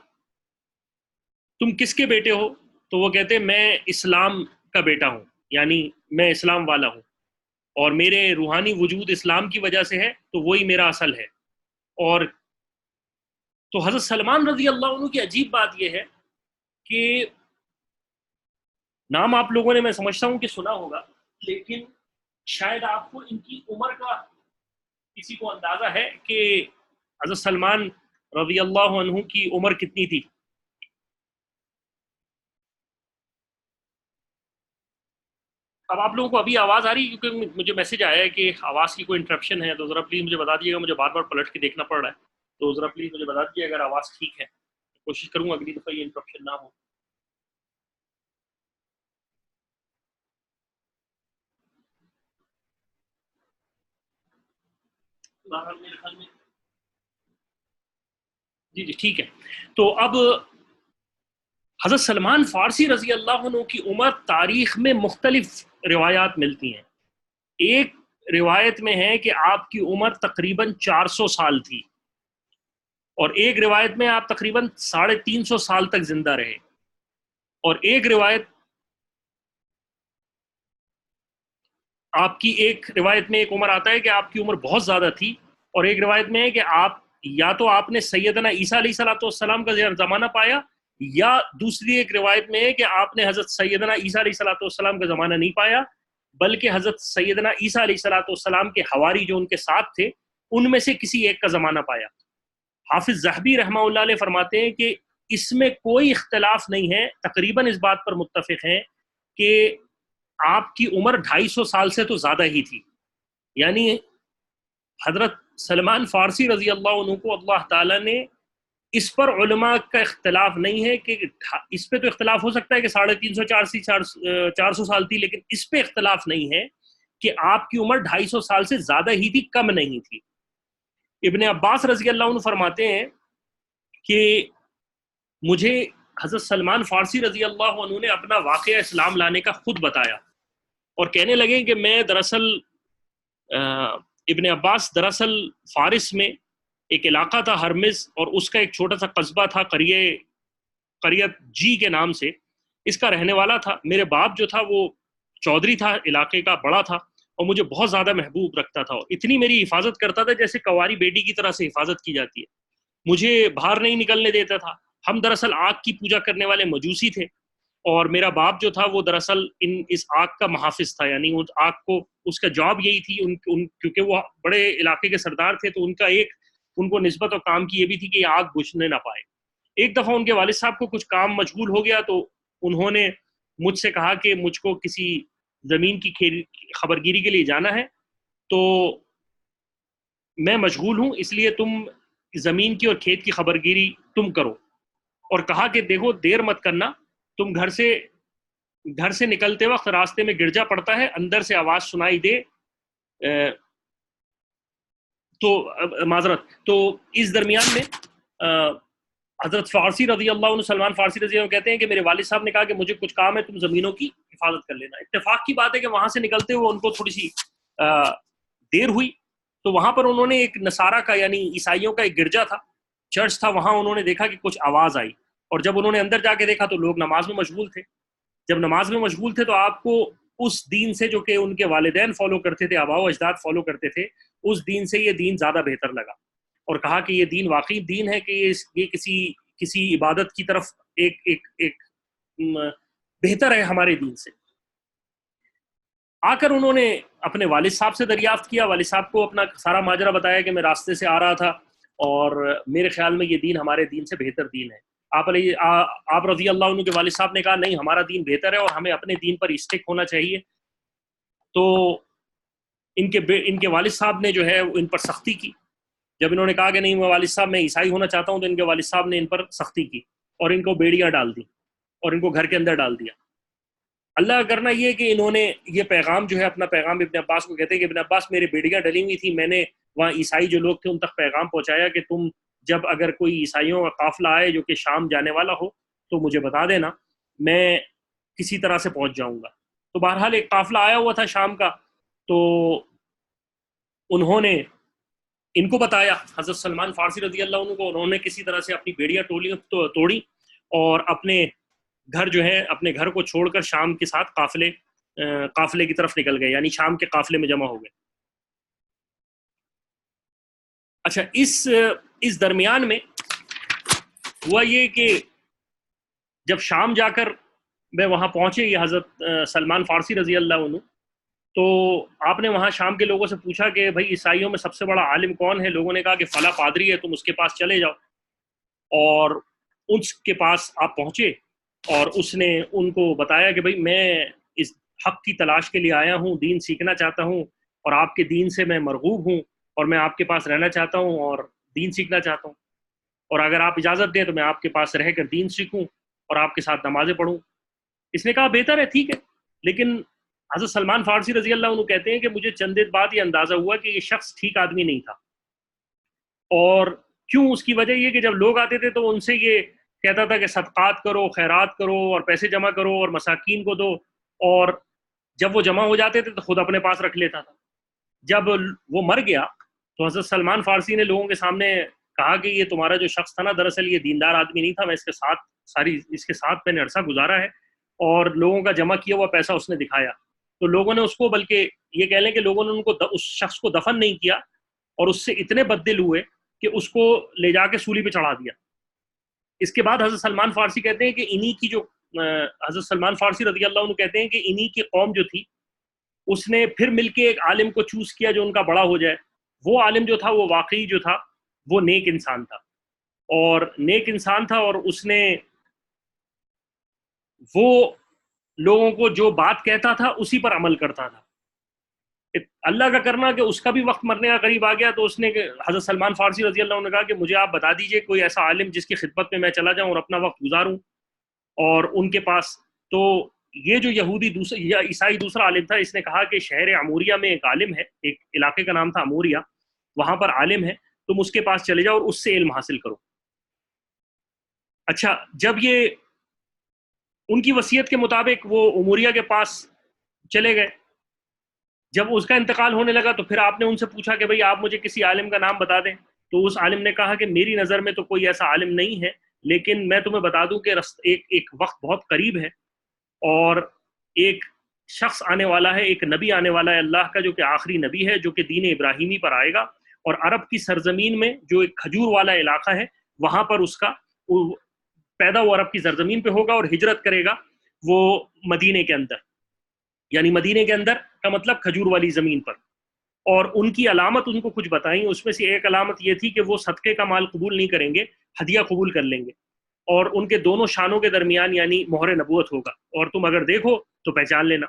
تم کس کے بیٹے ہو، تو وہ کہتے میں اسلام کا بیٹا ہوں، یعنی میں اسلام والا ہوں، اور میرے روحانی وجود اسلام کی وجہ سے ہے، تو وہی میرا اصل ہے۔ اور تو حضرت سلمان رضی اللہ عنہ کی عجیب بات یہ ہے کہ نام آپ لوگوں نے میں سمجھتا ہوں کہ سنا ہوگا، لیکن شاید آپ کو ان کی عمر کا کسی کو اندازہ ہے کہ حضرت سلمان رضی اللہ عنہ کی عمر کتنی تھی؟ اب آپ لوگوں کو ابھی آواز آ رہی ہے؟ کیونکہ مجھے میسج آیا ہے کہ آواز کی کوئی انٹرپشن ہے، تو ذرا پلیز مجھے بتا دیجیے گا، مجھے بار بار پلٹ کے دیکھنا پڑ رہا ہے، تو ذرا پلیز مجھے بتا دیجیے اگر آواز ٹھیک ہے، کوشش کروں گا اگلی دفعہ یہ انٹرپشن نہ ہو۔ میرے خیال میں جی ٹھیک ہے۔ تو اب حضرت سلمان فارسی رضی اللہ عنہ کی عمر تاریخ میں مختلف روایات ملتی ہیں۔ ایک روایت میں ہے کہ آپ کی عمر تقریباً 400 سال تھی، اور ایک روایت میں آپ تقریباً 350 سال تک زندہ رہے، اور ایک روایت میں ایک عمر آتا ہے کہ آپ کی عمر بہت زیادہ تھی، اور ایک روایت میں ہے کہ آپ نے سیدنا عیسیٰ علیہ السلام کا زمانہ پایا، یا دوسری ایک روایت میں ہے کہ آپ نے حضرت سیدنا عیسیٰ علیہ السلام کا زمانہ نہیں پایا، بلکہ حضرت سیدنا عیسیٰ علیہ السلام کے حواری جو ان کے ساتھ تھے ان میں سے کسی ایک کا زمانہ پایا۔ حافظ ذہبی رحمہ اللہ علیہ فرماتے ہیں کہ اس میں کوئی اختلاف نہیں ہے، تقریباً اس بات پر متفق ہیں کہ آپ کی عمر 250 سال سے تو زیادہ ہی تھی، یعنی حضرت سلمان فارسی رضی اللہ عنہ کو اللہ تعالیٰ نے، اس پر علماء کا اختلاف نہیں ہے کہ اس پہ تو اختلاف ہو سکتا ہے کہ 350 400 سال تھی، لیکن اس پہ اختلاف نہیں ہے کہ آپ کی عمر 250 سال سے زیادہ ہی تھی، کم نہیں تھی۔ ابن عباس رضی اللہ عنہ فرماتے ہیں کہ مجھے حضرت سلمان فارسی رضی اللہ عنہ نے اپنا واقعہ اسلام لانے کا خود بتایا، اور کہنے لگے کہ میں دراصل ابن عباس دراصل فارس میں ایک علاقہ تھا ہرمز، اور اس کا ایک چھوٹا سا قصبہ تھا قریت جی کے نام سے، اس کا رہنے والا تھا۔ میرے باپ جو تھا وہ چودھری تھا، علاقے کا بڑا تھا، اور مجھے بہت زیادہ محبوب رکھتا تھا، اور اتنی میری حفاظت کرتا تھا جیسے کنواری بیٹی کی طرح سے حفاظت کی جاتی ہے، مجھے باہر نہیں نکلنے دیتا تھا۔ ہم دراصل آگ کی پوجا کرنے والے مجوسی تھے، اور میرا باپ جو تھا وہ دراصل اس آگ کا محافظ تھا، یعنی اس آگ کو، اس کا جاب یہی تھی، کیونکہ وہ بڑے علاقے کے سردار تھے، تو ان کو نسبت اور کام کی یہ بھی تھی کہ یہ آگ بجھنے نہ پائے۔ ایک دفعہ ان کے والد صاحب کو کچھ کام مشغول ہو گیا، تو انہوں نے مجھ سے کہا کہ مجھ کو کسی زمین کی خبرگیری کے لیے جانا ہے، تو میں مشغول ہوں، اس لیے تم زمین کی اور کھیت کی خبرگیری تم کرو، اور کہا کہ دیکھو دیر مت کرنا، تم گھر سے نکلتے وقت راستے میں گرجا پڑتا ہے، اندر سے آواز سنائی دے تو معذرت، تو اس درمیان میں حضرت فارسی رضی اللہ عنہ، سلمان فارسی رضی اللہ عنہ کہتے ہیں کہ میرے والد صاحب نے کہا کہ مجھے کچھ کام ہے، تم زمینوں کی حفاظت کر لینا۔ اتفاق کی بات ہے کہ وہاں سے نکلتے ہوئے ان کو تھوڑی سی دیر ہوئی، تو وہاں پر انہوں نے ایک نصارہ کا، یعنی عیسائیوں کا ایک گرجا تھا، چرچ تھا، وہاں انہوں نے دیکھا کہ کچھ آواز آئی، اور جب انہوں نے اندر جا کے دیکھا تو لوگ نماز میں مشغول تھے۔ جب نماز میں مشغول تھے تو آپ کو اس دین سے جو کہ ان کے والدین فالو کرتے تھے، آباء و اجداد فالو کرتے تھے، اس دین سے یہ دین زیادہ بہتر لگا، اور کہا کہ یہ دین واقعی دین ہے، کہ یہ کسی عبادت کی طرف ایک بہتر ہے ہمارے دین سے۔ آ کر انہوں نے اپنے والد صاحب سے دریافت کیا، والد صاحب کو اپنا سارا ماجرا بتایا کہ میں راستے سے آ رہا تھا، اور میرے خیال میں یہ دین ہمارے دین سے بہتر دین ہے۔ آپ رضی اللہ عنہ کے والد صاحب نے کہا نہیں ہمارا دین بہتر ہے اور ہمیں اپنے دین پر اسٹک ہونا چاہیے. تو ان کے والد صاحب نے جو ہے ان پر سختی کی. جب انہوں نے کہا کہ نہیں میں والد صاحب میں عیسائی ہونا چاہتا ہوں، تو ان کے والد صاحب نے ان پر سختی کی اور ان کو بیڑیاں ڈال دی اور ان کو گھر کے اندر ڈال دیا. اللہ کا کرنا یہ کہ انہوں نے یہ پیغام جو ہے اپنا پیغام ابن عباس کو کہتے ہیں کہ ابن عباس میرے بیڑیاں ڈلی ہوئی تھی، میں نے وہاں عیسائی جو لوگ تھے ان تک پیغام پہنچایا کہ تم جب اگر کوئی عیسائیوں کا قافلہ آئے جو کہ شام جانے والا ہو تو مجھے بتا دینا، میں کسی طرح سے پہنچ جاؤں گا. تو بہرحال ایک قافلہ آیا ہوا تھا شام کا، تو انہوں نے ان کو بتایا حضرت سلمان فارسی رضی اللہ عنہ کو. انہوں نے کسی طرح سے اپنی بیڑیاں توڑی اور اپنے گھر جو ہے اپنے گھر کو چھوڑ کر شام کے ساتھ قافلے کی طرف نکل گئے، یعنی شام کے قافلے میں جمع ہو گئے. اچھا، اس درمیان میں ہوا یہ کہ جب شام جا کر میں وہاں پہنچے یہ حضرت سلمان فارسی رضی اللہ عنہ، تو آپ نے وہاں شام کے لوگوں سے پوچھا کہ بھائی عیسائیوں میں سب سے بڑا عالم کون ہے؟ لوگوں نے کہا کہ فلاں پادری ہے، تم اس کے پاس چلے جاؤ. اور اس کے پاس آپ پہنچے اور اس نے ان کو بتایا کہ بھائی میں اس حق کی تلاش کے لیے آیا ہوں، دین سیکھنا چاہتا ہوں اور آپ کے دین سے میں مرغوب ہوں اور میں آپ کے پاس رہنا چاہتا ہوں اور دین سیکھنا چاہتا ہوں، اور اگر آپ اجازت دیں تو میں آپ کے پاس رہ کر دین سیکھوں اور آپ کے ساتھ نمازیں پڑھوں. اس نے کہا بہتر ہے، ٹھیک ہے. لیکن حضرت سلمان فارسی رضی اللہ عنہ کہتے ہیں کہ مجھے چند دیر بعد یہ اندازہ ہوا کہ یہ شخص ٹھیک آدمی نہیں تھا. اور کیوں؟ اس کی وجہ یہ کہ جب لوگ آتے تھے تو ان سے یہ کہتا تھا کہ صدقات کرو، خیرات کرو اور پیسے جمع کرو اور مساکین کو دو، اور جب وہ جمع ہو جاتے تھے تو خود اپنے پاس رکھ لیتا تھا. جب وہ مر گیا تو حضرت سلمان فارسی نے لوگوں کے سامنے کہا کہ یہ تمہارا جو شخص تھا نا، دراصل یہ دیندار آدمی نہیں تھا، میں اس کے ساتھ میں نے عرصہ گزارا ہے، اور لوگوں کا جمع کیا ہوا پیسہ اس نے دکھایا. تو لوگوں نے اس کو، بلکہ یہ کہہ لیں کہ لوگوں نے ان کو اس شخص کو دفن نہیں کیا اور اس سے اتنے بددل ہوئے کہ اس کو لے جا کے سولی پہ چڑھا دیا. اس کے بعد حضرت سلمان فارسی کہتے ہیں کہ انہی کی جو حضرت سلمان فارسی رضی اللہ عنہ کہتے ہیں کہ انہی کی قوم جو تھی اس نے پھر مل کے ایک عالم کو چوز کیا جو ان کا بڑا ہو جائے. وہ عالم جو تھا وہ واقعی جو تھا وہ نیک انسان تھا، اور اس نے وہ لوگوں کو جو بات کہتا تھا اسی پر عمل کرتا تھا. اللہ کا کرنا کہ اس کا بھی وقت مرنے کا قریب آ گیا، تو اس نے حضرت سلمان فارسی رضی اللہ عنہ نے کہا کہ مجھے آپ بتا دیجئے کوئی ایسا عالم جس کی خدمت میں چلا جاؤں اور اپنا وقت گزاروں اور ان کے پاس. تو یہ جو یا عیسائی دوسرا عالم تھا، اس نے کہا کہ شہر عموریہ میں ایک عالم ہے، ایک علاقے کا نام تھا عموریہ، وہاں پر عالم ہے، تم اس کے پاس چلے جاؤ اور اس سے علم حاصل کرو. اچھا، جب یہ ان کی وصیت کے مطابق وہ عموریہ کے پاس چلے گئے، جب اس کا انتقال ہونے لگا تو پھر آپ نے ان سے پوچھا کہ بھئی آپ مجھے کسی عالم کا نام بتا دیں. تو اس عالم نے کہا کہ میری نظر میں تو کوئی ایسا عالم نہیں ہے، لیکن میں تمہیں بتا دوں کہ ایک وقت بہت قریب ہے اور ایک شخص آنے والا ہے، ایک نبی آنے والا ہے اللہ کا، جو کہ آخری نبی ہے، جو کہ دین ابراہیمی پر آئے گا، اور عرب کی سرزمین میں جو ایک کھجور والا علاقہ ہے وہاں پر اس کا پیدا وہ عرب کی سرزمین پہ ہوگا اور ہجرت کرے گا وہ مدینے کے اندر، یعنی مدینے کے اندر کا مطلب کھجور والی زمین پر. اور ان کی علامت ان کو کچھ بتائیں، اس میں سے ایک علامت یہ تھی کہ وہ صدقے کا مال قبول نہیں کریں گے، ہدیہ قبول کر لیں گے، اور ان کے دونوں شانوں کے درمیان یعنی مہر نبوت ہوگا، اور تم اگر دیکھو تو پہچان لینا.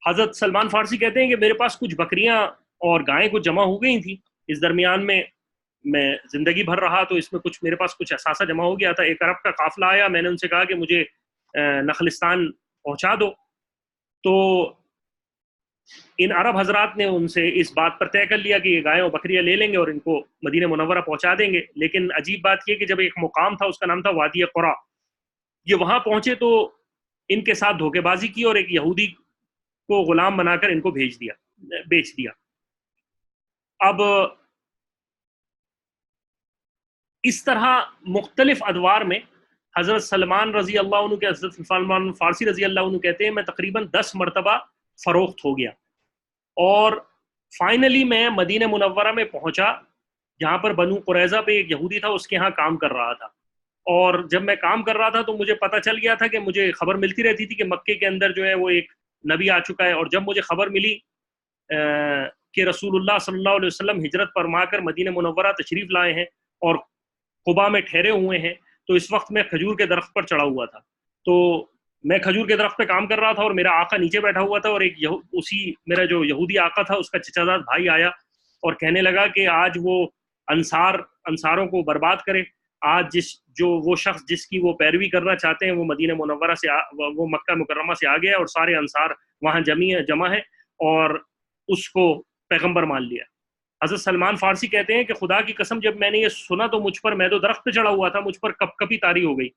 حضرت سلمان فارسی کہتے ہیں کہ میرے پاس کچھ بکریاں اور گائیں کچھ جمع ہو گئی تھیں، اس درمیان میں زندگی بھر رہا تو اس میں میرے پاس کچھ اثاثہ جمع ہو گیا تھا. ایک عرب کا قافلہ آیا، میں نے ان سے کہا کہ مجھے نخلستان پہنچا دو. تو ان عرب حضرات نے ان سے اس بات پر طے کر لیا کہ یہ گائیں اور بکریاں لے لیں گے اور ان کو مدینہ منورہ پہنچا دیں گے. لیکن عجیب بات یہ کہ جب ایک مقام تھا اس کا نام تھا وادی قرا، یہ وہاں پہنچے تو ان کے ساتھ دھوکے بازی کی اور ایک یہودی کو غلام بنا کر ان کو بیچ دیا. اب اس طرح مختلف ادوار میں حضرت سلمان رضی اللہ عنہ کے حضرت سلمان فارسی رضی اللہ عنہ کہتے ہیں میں تقریباً 10 مرتبہ فروخت ہو گیا، اور فائنلی میں مدینہ منورہ میں پہنچا جہاں پر بنو قریظہ پہ ایک یہودی تھا، اس کے ہاں کام کر رہا تھا. اور جب میں کام کر رہا تھا تو مجھے پتہ چل گیا تھا کہ مجھے خبر ملتی رہتی تھی کہ مکے کے اندر جو ہے وہ ایک نبی آ چکا ہے. اور جب مجھے خبر ملی کہ رسول اللہ صلی اللہ علیہ وسلم ہجرت فرما کر مدینہ منورہ تشریف لائے ہیں اور قباء میں ٹھہرے ہوئے ہیں، تو اس وقت میں کھجور کے درخت پر چڑھا ہوا تھا، تو میں کھجور کے درخت پہ کام کر رہا تھا اور میرا آقا نیچے بیٹھا ہوا تھا، اور ایک اسی میرا جو یہودی آقا تھا اس کا چچا زاد بھائی آیا اور کہنے لگا کہ آج وہ انصاروں کو برباد کرے، آج وہ شخص جس کی وہ پیروی کرنا چاہتے ہیں وہ مدینہ منورہ سے وہ مکہ مکرمہ سے آ گیا اور سارے انصار وہاں جمع ہے اور اس کو پیغمبر مان لیا۔ حضرت سلمان فارسی کہتے ہیں کہ خدا کی قسم جب میں نے یہ سنا تو مجھ پر، میں تو درخت پہ چڑھا ہوا تھا، مجھ پر کپ کپی طاری ہو گئی،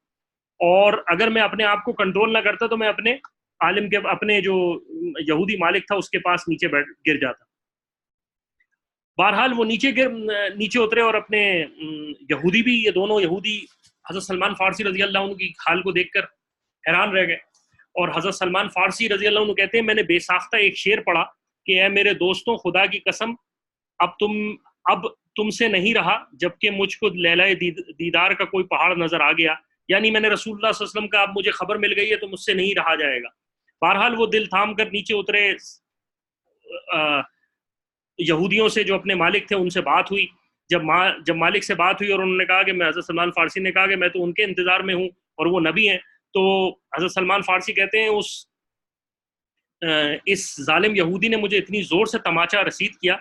اور اگر میں اپنے آپ کو کنٹرول نہ کرتا تو میں اپنے عالم کے، اپنے جو یہودی مالک تھا اس کے پاس نیچے گر جاتا۔ بہرحال وہ نیچے اترے اور اپنے یہودی بھی، یہ دونوں یہودی حضرت سلمان فارسی رضی اللہ عنہ کی حال کو دیکھ کر حیران رہ گئے، اور حضرت سلمان فارسی رضی اللہ عنہ کہتے ہیں میں نے بے ساختہ ایک شعر پڑھا کہ اے میرے دوستوں، خدا کی قسم اب تم سے نہیں رہا جبکہ مجھ کو لیلہ دیدار کا کوئی پہاڑ نظر آ گیا، یعنی میں نے رسول اللہ صلی اللہ علیہ وسلم کا اب مجھے خبر مل گئی ہے تو مجھ سے نہیں رہا جائے گا۔ بہرحال وہ دل تھام کر نیچے اترے، یہودیوں سے جو اپنے مالک تھے ان سے بات ہوئی، جب مالک سے بات ہوئی اور انہوں نے کہا کہ میں، حضرت سلمان فارسی نے کہا کہ میں تو ان کے انتظار میں ہوں اور وہ نبی ہیں، تو حضرت سلمان فارسی کہتے ہیں اس ظالم یہودی نے مجھے اتنی زور سے تماچا رسید کیا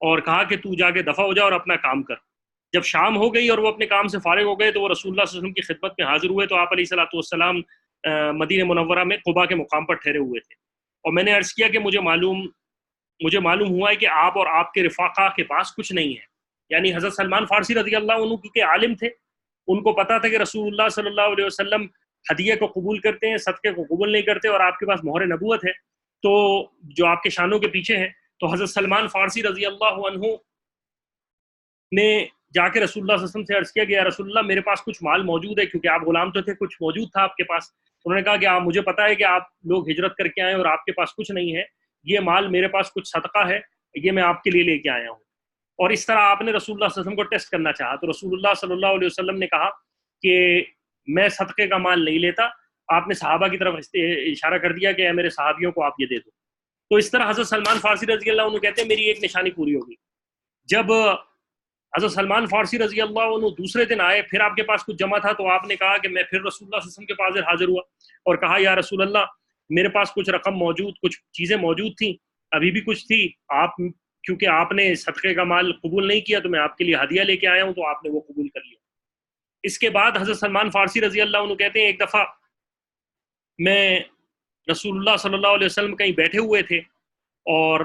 اور کہا کہ تو جا کے دفع ہو جا اور اپنا کام کر۔ جب شام ہو گئی اور وہ اپنے کام سے فارغ ہو گئے تو وہ رسول اللہ صلی اللہ علیہ وسلم کی خدمت میں حاضر ہوئے، تو آپ علیہ الصلوۃ والسلام مدینہ منورہ میں قباء کے مقام پر ٹھہرے ہوئے تھے، اور میں نے عرض کیا کہ مجھے معلوم ہوا ہے کہ آپ اور آپ کے رفاقہ کے پاس کچھ نہیں ہے، یعنی حضرت سلمان فارسی رضی اللہ عنہ کیونکہ عالم تھے، ان کو پتا تھا کہ رسول اللہ صلی اللہ علیہ وسلم ہدیہ کو قبول کرتے ہیں، صدقے کو قبول نہیں کرتے، اور آپ کے پاس مہر نبوت ہے تو جو آپ کے شانوں کے پیچھے ہے۔ تو حضرت سلمان فارسی رضی اللہ عنہ نے جا کے رسول اللہ صلی اللہ علیہ وسلم سے عرض کیا کہ یا رسول اللہ میرے پاس کچھ مال موجود ہے، کیونکہ آپ غلام تو تھے، کچھ موجود تھا آپ کے پاس۔ انہوں نے کہا کہ مجھے پتا ہے کہ آپ لوگ ہجرت کر کے آئے اور آپ کے پاس کچھ نہیں ہے، یہ مال میرے پاس کچھ صدقہ ہے، یہ میں آپ کے لیے لے کے آیا ہوں۔ اور اس طرح آپ نے رسول اللہ صلی اللہ علیہ وسلم کو ٹیسٹ کرنا چاہا، تو رسول اللہ صلی اللہ علیہ وسلم نے کہا کہ میں صدقے کا مال نہیں لیتا۔ آپ نے صحابہ کی طرف اشارہ کر دیا کہ اے میرے صحابیوں کو آپ یہ دے دو۔ تو اس طرح حضرت سلمان فارسی رضی اللہ عنہ کہتے ہیں میری ایک نشانی پوری ہوگی۔ جب حضرت سلمان فارسی رضی اللہ عنہ دوسرے دن آئے، پھر آپ کے پاس کچھ جمع تھا، تو آپ نے کہا کہ میں پھر رسول اللہ صلی اللہ علیہ وسلم کے پاس حاضر ہوا اور کہا یا رسول اللہ میرے پاس کچھ رقم موجود، کچھ چیزیں موجود تھیں، ابھی بھی کچھ تھی، آپ کیونکہ آپ نے صدقے کا مال قبول نہیں کیا تو میں آپ کے لیے ہدیہ لے کے آیا ہوں، تو آپ نے وہ قبول کر لیا۔ اس کے بعد حضرت سلمان فارسی رضی اللہ عنہ کہتے ہیں ایک دفعہ میں رسول اللہ صلی اللہ علیہ وسلم کہیں بیٹھے ہوئے تھے اور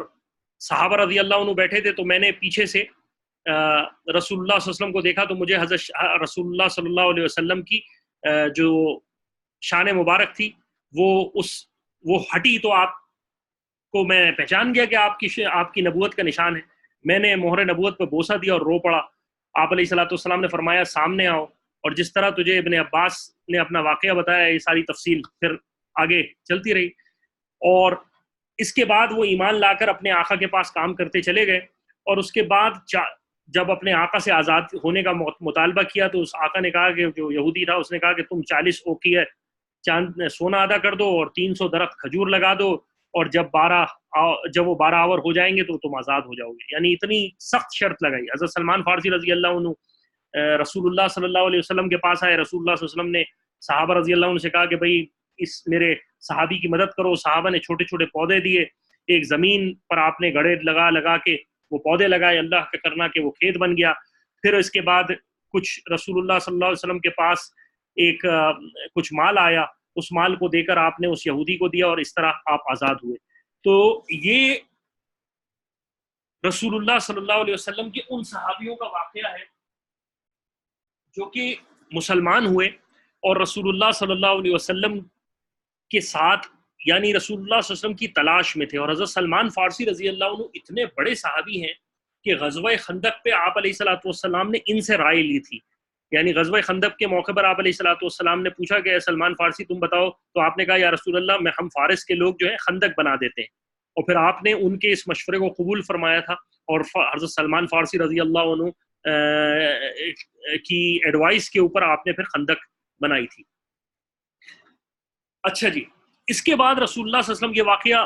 صحابہ رضی اللہ عنہ بیٹھے تھے، تو میں نے پیچھے سے رسول اللہ صلی اللہ علیہ وسلم کو دیکھا، تو مجھے حضرت رسول اللہ صلی اللہ علیہ وسلم کی جو شان مبارک تھی وہ ہٹی، تو آپ کو میں پہچان گیا کہ آپ کی نبوت کا نشان ہے۔ میں نے مہر نبوت پہ بوسہ دیا اور رو پڑا۔ آپ علیہ الصلوۃ والسلام نے فرمایا سامنے آؤ، اور جس طرح تجھے ابن عباس نے اپنا واقعہ بتایا، یہ ساری تفصیل پھر آگے چلتی رہی، اور اس کے بعد وہ ایمان لا کر اپنے آقا کے پاس کام کرتے چلے گئے، اور اس کے بعد جب اپنے آقا سے آزاد ہونے کا مطالبہ کیا تو اس آقا نے کہا کہ جو یہودی تھا اس نے کہا کہ تم 40 اوقیہ سونا ادا کر دو اور 300 درخت کھجور لگا دو، اور جب وہ 12 آور ہو جائیں گے تو تم آزاد ہو جاؤ گے، یعنی اتنی سخت شرط لگائی۔ حضرت سلمان فارسی رضی اللہ عنہ رسول اللہ صلی اللہ علیہ وسلم کے پاس آئے، رسول اللہ صلی اللہ علیہ وسلم نے صحابہ رضی اللہ عنہ سے کہا کہ بھائی اس میرے صحابی کی مدد کرو۔ صحابہ نے چھوٹے چھوٹے پودے دیے، ایک زمین پر آپ نے گڑھے لگا کے وہ پودے لگائے، اللہ کا کرنا کہ وہ کھیت بن گیا۔ پھر اس کے بعد کچھ رسول اللہ صلی اللہ علیہ وسلم کے پاس کچھ مال آیا، اس مال کو دے کر آپ نے اس یہودی کو دیا، اور اس طرح آپ آزاد ہوئے۔ تو یہ رسول اللہ صلی اللہ علیہ وسلم کے ان صحابیوں کا واقعہ ہے جو کہ مسلمان ہوئے اور رسول اللہ صلی اللہ علیہ وسلم کے ساتھ، یعنی رسول اللہ صلی اللہ علیہ وسلم کی تلاش میں تھے۔ اور حضرت سلمان فارسی رضی اللہ عنہ اتنے بڑے صحابی ہیں کہ غزوہ خندق پہ آپ علیہ الصلوۃ والسلام نے ان سے رائے لی تھی، یعنی غزوہ خندق کے موقع پر آپ علیہ الصلوۃ والسلام نے پوچھا کہ اے سلمان فارسی تم بتاؤ، تو آپ نے کہا یا رسول اللہ ہم فارس کے لوگ جو ہیں خندق بنا دیتے ہیں، اور پھر آپ نے ان کے اس مشورے کو قبول فرمایا تھا، اور حضرت سلمان فارسی رضی اللہ عنہ کی ایڈوائس کے اوپر آپ نے پھر خندق بنائی تھی۔ اچھا جی، اس کے بعد رسول اللہ صلی اللہ علیہ وسلم کے واقعہ،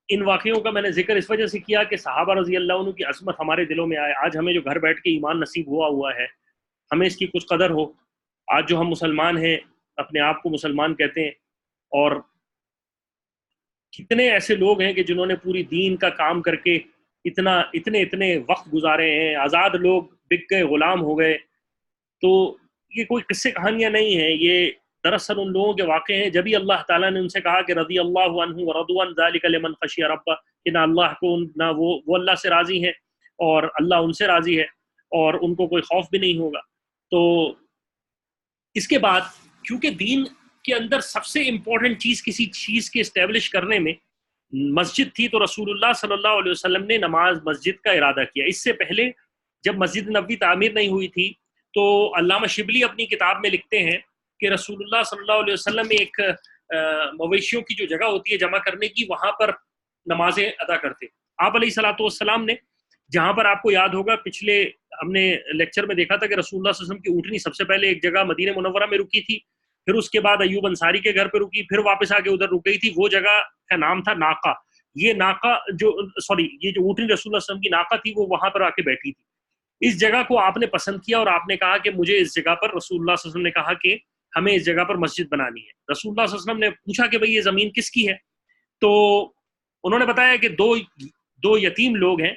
ان واقعوں کا میں نے ذکر اس وجہ سے کیا کہ صحابہ رضی اللہ عنہ کی عظمت ہمارے دلوں میں آئے۔ آج ہمیں جو گھر بیٹھ کے ایمان نصیب ہوا ہے، ہمیں اس کی کچھ قدر ہو۔ آج جو ہم مسلمان ہیں، اپنے آپ کو مسلمان کہتے ہیں، اور کتنے ایسے لوگ ہیں کہ جنہوں نے پوری دین کا کام کر کے اتنے وقت گزارے ہیں، آزاد لوگ بک گئے، غلام ہو گئے. تو یہ کوئی قصے کہانیاں نہیں ہیں، یہ دراصل ان لوگوں کے واقع ہیں جبھی اللہ تعالیٰ نے ان سے کہا کہ رضی اللہ عنہ ورضوا عن ذلک لمن خشی ربہ، کہ نہ اللہ کو نہ وہ اللہ سے راضی ہیں اور اللہ ان سے راضی ہے، اور ان کو کوئی خوف بھی نہیں ہوگا. تو اس کے بعد کیونکہ دین کے اندر سب سے امپورٹنٹ چیز کسی چیز کے اسٹیبلش کرنے میں مسجد تھی، تو رسول اللہ صلی اللہ علیہ وسلم نے نماز مسجد کا ارادہ کیا. اس سے پہلے جب مسجد نبوی تعمیر نہیں ہوئی تھی تو علامہ شبلی اپنی کتاب میں لکھتے ہیں کہ رسول اللہ صلی اللہ علیہ وسلم نے ایک مویشیوں کی جو جگہ ہوتی ہے جمع کرنے کی، وہاں پر نمازیں ادا کرتے. آپ علیہ الصلوۃ والسلام نے، جہاں پر آپ کو یاد ہوگا پچھلے ہم نے لیکچر میں دیکھا تھا کہ رسول اللہ صلی اللہ علیہ وسلم کی اونٹنی سب سے پہلے ایک جگہ مدینہ منورہ میں رکی تھی، پھر اس کے بعد ایوب انصاری کے گھر پہ رکی، پھر واپس آ کے ادھر رک گئی تھی. وہ جگہ کا نام تھا ناقہ. یہ ناقہ جو اونٹنی رسول اللہ صلی اللہ علیہ وسلم کی ناقہ تھی، وہ وہاں پر آ کے بیٹھی تھی. اس جگہ کو آپ نے پسند کیا اور آپ نے کہا کہ مجھے اس جگہ پر، رسول اللہ صلی اللہ علیہ وسلم نے کہا کہ ہمیں اس جگہ پر مسجد بنانی ہے. رسول اللہ صلی اللہ علیہ وسلم نے پوچھا کہ بھئی یہ زمین کس کی ہے؟ تو انہوں نے بتایا کہ دو یتیم لوگ ہیں،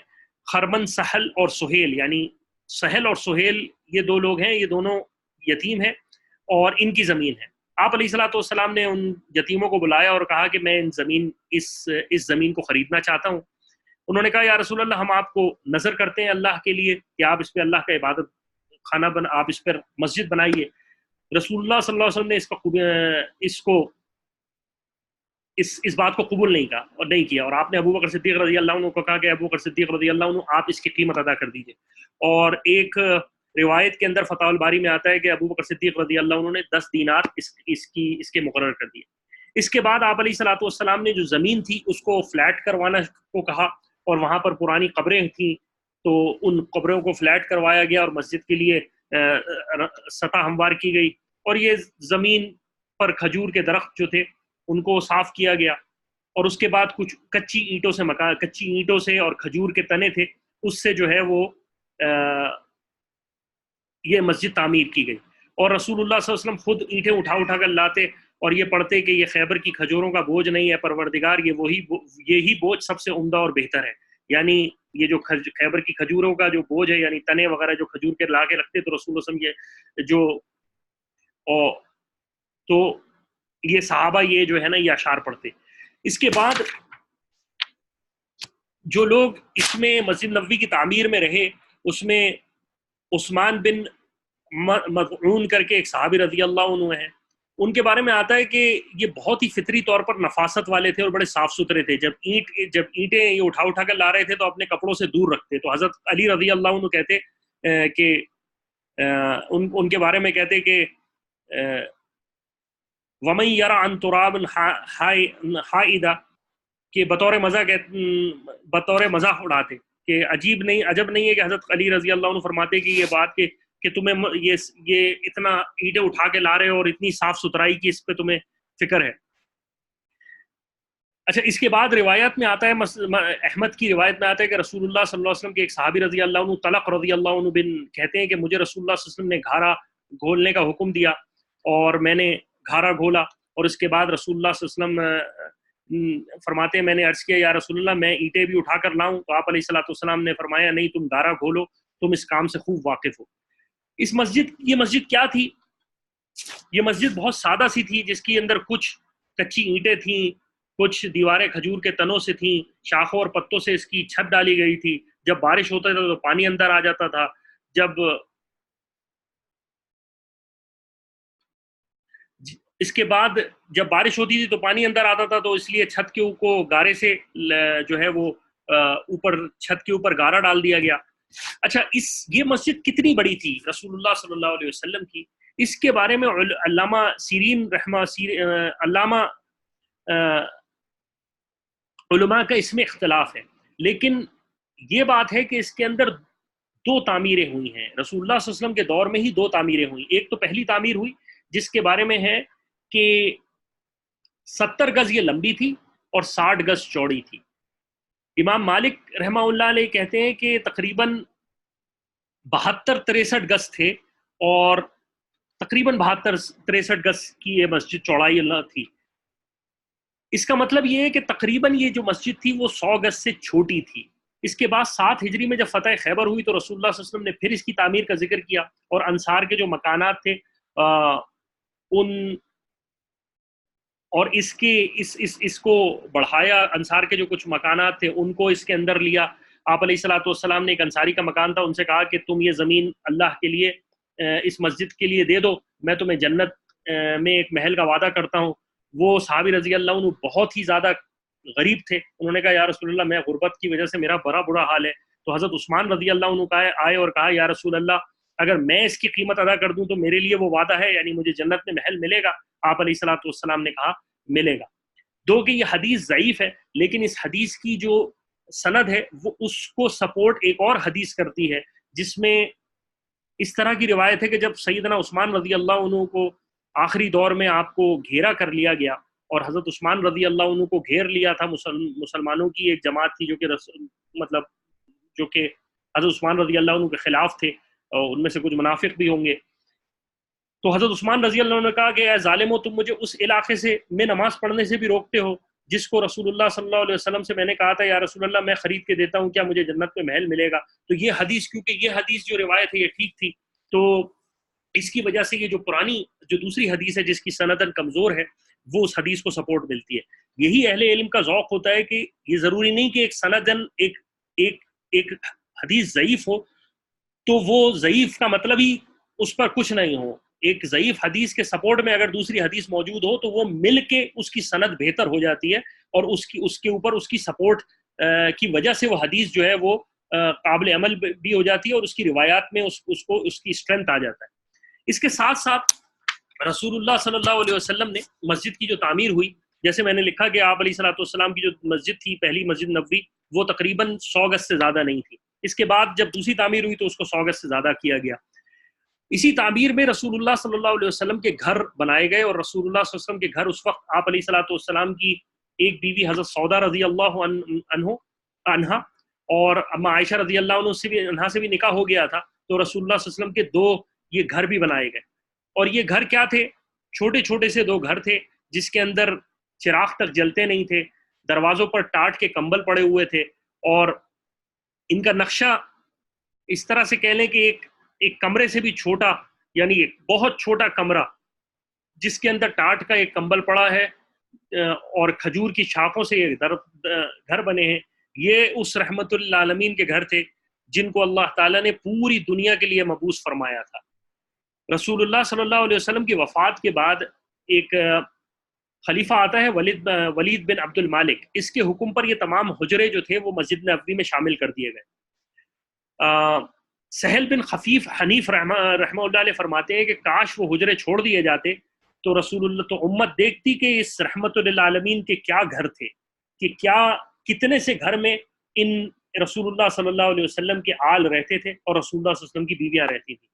خرمن سہل اور سہیل، یعنی سہل اور سہیل یہ دو لوگ ہیں، یہ دونوں یتیم ہیں اور ان کی زمین ہے. آپ علیہ الصلوۃ والسلام نے ان یتیموں کو بلایا اور کہا کہ میں اس زمین کو خریدنا چاہتا ہوں. انہوں نے کہا یا رسول اللہ، ہم آپ کو نظر کرتے ہیں اللہ کے لیے کہ آپ اس پہ اللہ کا عبادت خانہ آپ اس پر مسجد بنائیے. رسول اللہ صلی اللہ علیہ وسلم نے اس بات کو قبول نہیں کہا اور نہیں کیا، اور آپ نے ابو بکر صدیق رضی اللہ عنہ کو کہا کہ ابو بکر صدیق رضی اللہ عنہ آپ اس کی قیمت ادا کر دیجئے. اور ایک روایت کے اندر فتح الباری میں آتا ہے کہ ابو بکر صدیق رضی اللہ عنہ نے 10 دینار اس کے مقرر کر دیے. اس کے بعد آپ علیہ الصلوۃ والسلام نے جو زمین تھی اس کو فلیٹ کروانا کو کہا، اور وہاں پر پرانی قبریں تھیں تو ان قبروں کو فلیٹ کروایا گیا اور مسجد کے لیے سطح ہموار کی گئی. اور یہ زمین پر کھجور کے درخت جو تھے ان کو صاف کیا گیا، اور اس کے بعد کچھ کچی اینٹوں سے اور کھجور کے تنے تھے، اس سے جو ہے وہ یہ مسجد تعمیر کی گئی. اور رسول اللہ صلی اللہ علیہ وسلم خود اینٹیں اٹھا کر لاتے اور یہ پڑھتے کہ یہ خیبر کی کھجوروں کا بوجھ نہیں ہے پروردگار، یہی بوجھ سب سے عمدہ اور بہتر ہے. یعنی یہ جو خیبر کی کھجوروں کا جو بوجھ ہے، یعنی تنے وغیرہ جو کھجور کے لا کے رکھتے، تو رسول اللہ صلی اللہ علیہ وسلم تو یہ صحابہ یہ جو ہے نا یہ اشعار پڑھتے. اس کے بعد جو لوگ اس میں مسجد نبوی کی تعمیر میں رہے، اس میں عثمان بن مظعون کر کے ایک صحابی رضی اللہ عنہ ہیں. ان کے بارے میں آتا ہے کہ یہ بہت ہی فطری طور پر نفاست والے تھے اور بڑے صاف ستھرے تھے. جب اینٹیں یہ اٹھا کر لا رہے تھے تو اپنے کپڑوں سے دور رکھتے. تو حضرت علی رضی اللہ عنہ کہتے کہ ان کے بارے میں کہتے کہ وَمَن يَرَ عَن تُرَابٍ حَائِدًا، کہ بطور مزاح اڑاتے. کہ عجب نہیں ہے کہ حضرت علی رضی اللہ عنہ فرماتے کہ یہ بات کہ تمہیں یہ اتنا اینٹیں اٹھا کے لا رہے ہو اور اتنی صاف ستھرائی کی اس پہ تمہیں فکر ہے. اچھا، اس کے بعد روایت میں آتا ہے، احمد کی روایت میں آتا ہے کہ رسول اللہ صلی اللہ علیہ وسلم کے ایک صحابی رضی اللہ عنہ طلق رضی اللہ عنہ بن کہتے ہیں کہ مجھے رسول اللہ صلی اللہ علیہ وسلم نے گھارا گھولنے کا حکم دیا اور میں نے گھارا گھولا. اور اس کے بعد رسول اللہ صلی اللہ علیہ وسلم فرماتے ہیں میں نے عرض کیا یا رسول اللہ میں اینٹیں بھی اٹھا کر لاؤں؟ تو آپ علیہ الصلوۃ والسلام نے فرمایا نہیں، تم گھارا گھولو، تم اس کام سے خوب واقف ہو. یہ مسجد کیا تھی؟ یہ مسجد بہت سادہ سی تھی، جس کے اندر کچھ کچی اینٹیں تھیں، کچھ دیواریں کھجور کے تنوں سے تھیں، شاخوں اور پتوں سے اس کی چھت ڈالی گئی تھی. جب بارش ہوتا تھا تو پانی اندر آ جاتا تھا، اس کے بعد جب بارش ہوتی تھی تو پانی اندر آتا تھا، تو اس لیے چھت کے کو گارے سے جو ہے وہ چھت کے اوپر گارا ڈال دیا گیا. اچھا، یہ مسجد کتنی بڑی تھی رسول اللہ صلی اللہ علیہ وسلم کی؟ اس کے بارے میں علماء کا اس میں اختلاف ہے، لیکن یہ بات ہے کہ اس کے اندر 2 تعمیریں ہوئی ہیں. رسول اللہ صلی اللہ علیہ وسلم کے دور میں ہی 2 تعمیریں ہوئی. ایک تو پہلی تعمیر ہوئی جس کے بارے میں ہے کہ 70 گز یہ لمبی تھی اور 60 گز چوڑی تھی. امام مالک رحمہ اللہ علیہ کہتے ہیں کہ تقریباً 72-63 گز تھے اور تقریباً 72-63 گز کی یہ مسجد چوڑائی اللہ تھی. اس کا مطلب یہ ہے کہ تقریباً یہ جو مسجد تھی وہ 100 گز سے چھوٹی تھی. اس کے بعد 7 ہجری میں جب فتح خیبر ہوئی تو رسول اللہ صلی اللہ علیہ وسلم نے پھر اس کی تعمیر کا ذکر کیا، اور انصار کے جو مکانات تھے ان اور اس کو بڑھایا. انصار کے جو کچھ مکانات تھے ان کو اس کے اندر لیا. آپ علیہ الصلوۃ والسلام نے ایک انصاری کا مکان تھا، ان سے کہا کہ تم یہ زمین اللہ کے لیے اس مسجد کے لیے دے دو، میں تمہیں جنت میں ایک محل کا وعدہ کرتا ہوں. وہ صحابی رضی اللہ عنہ بہت ہی زیادہ غریب تھے، انہوں نے کہا یا رسول اللہ میں غربت کی وجہ سے میرا بڑا برا حال ہے. تو حضرت عثمان رضی اللہ عنہ آئے اور کہا یا رسول اللہ اگر میں اس کی قیمت ادا کر دوں تو میرے لیے وہ وعدہ ہے، یعنی مجھے جنت میں محل ملے گا؟ آپ علیہ الصلوۃ والسلام نے کہا ملے گا. دو کہ یہ حدیث ضعیف ہے، لیکن اس حدیث کی جو سند ہے وہ اس کو سپورٹ ایک اور حدیث کرتی ہے جس میں اس طرح کی روایت ہے کہ جب سیدنا عثمان رضی اللہ عنہ کو آخری دور میں آپ کو گھیرا کر لیا گیا، اور حضرت عثمان رضی اللہ عنہ کو گھیر لیا تھا مسلمانوں کی ایک جماعت تھی جو کہ حضرت عثمان رضی اللہ عنہ کے خلاف تھے، اور ان میں سے کچھ منافق بھی ہوں گے. تو حضرت عثمان رضی اللہ عنہ نے کہا کہ اے ظالمو، تم مجھے اس علاقے سے میں نماز پڑھنے سے بھی روکتے ہو جس کو رسول اللہ صلی اللہ علیہ وسلم سے میں نے کہا تھا یا رسول اللہ میں خرید کے دیتا ہوں، کیا مجھے جنت میں محل ملے گا؟ تو یہ حدیث، کیونکہ یہ حدیث جو روایت ہے یہ ٹھیک تھی، تو اس کی وجہ سے یہ جو پرانی جو دوسری حدیث ہے جس کی سندن کمزور ہے وہ اس حدیث کو سپورٹ ملتی ہے. یہی اہل علم کا ذوق ہوتا ہے کہ یہ ضروری نہیں کہ ایک سندن ایک حدیث ضعیف ہو تو وہ ضعیف کا مطلب ہی اس پر کچھ نہیں ہو. ایک ضعیف حدیث کے سپورٹ میں اگر دوسری حدیث موجود ہو تو وہ مل کے اس کی سند بہتر ہو جاتی ہے، اور اس کے اوپر اس کی سپورٹ کی وجہ سے وہ حدیث جو ہے وہ قابل عمل بھی ہو جاتی ہے، اور اس کی روایات میں اس کی اسٹرینتھ آ جاتا ہے. اس کے ساتھ ساتھ رسول اللہ صلی اللہ علیہ وسلم نے مسجد کی جو تعمیر ہوئی، جیسے میں نے لکھا کہ آپ علیہ الصلوۃ والسلام کی جو مسجد تھی پہلی مسجد نبوی وہ تقریباً 100 گز سے زیادہ نہیں تھی. اس کے بعد جب دوسری تعمیر ہوئی تو اس کو 100 گز سے زیادہ کیا گیا. اسی تعمیر میں رسول اللہ صلی اللہ علیہ وسلم کے گھر بنائے گئے، اور رسول اللہ صلی اللہ علیہ وسلم کے گھر اس وقت آپ علیہ الصلوۃ والسلام کی ایک بیوی حضرت سودا رضی اللہ عنہا اور اما عائشہ رضی اللہ عنہ سے بھی نکاح ہو گیا تھا. تو رسول اللہ صلی اللہ علیہ وسلم کے دو یہ گھر بھی بنائے گئے، اور یہ گھر کیا تھے؟ چھوٹے چھوٹے سے دو گھر تھے جس کے اندر چراغ تک جلتے نہیں تھے، دروازوں پر ٹاٹ کے کمبل پڑے ہوئے تھے، اور ان کا نقشہ اس طرح سے کہہ لیں کہ ایک کمرے سے بھی چھوٹا، یعنی ایک بہت چھوٹا کمرہ جس کے اندر ٹاٹ کا ایک کمبل پڑا ہے اور کھجور کی شاخوں سے یہ گھر بنے ہیں. یہ اس رحمت للعالمین کے گھر تھے جن کو اللہ تعالیٰ نے پوری دنیا کے لیے مبعوث فرمایا تھا. رسول اللہ صلی اللہ علیہ وسلم کی وفات کے بعد ایک خلیفہ آتا ہے ولید بن عبد المالک. اس کے حکم پر یہ تمام حجرے جو تھے وہ مسجد نبوی میں شامل کر دیے گئے. سہل بن خفیف حنیف رحمہ اللہ علیہ فرماتے ہیں کہ کاش وہ حجرے چھوڑ دیے جاتے تو رسول اللہ تو امت دیکھتی کہ اس رحمت للعالمین کے کیا گھر تھے، کہ کتنے سے گھر میں ان رسول اللہ صلی اللہ علیہ وسلم کے آل رہتے تھے اور رسول اللہ صلی اللہ علیہ وسلم کی بیویاں رہتی تھیں.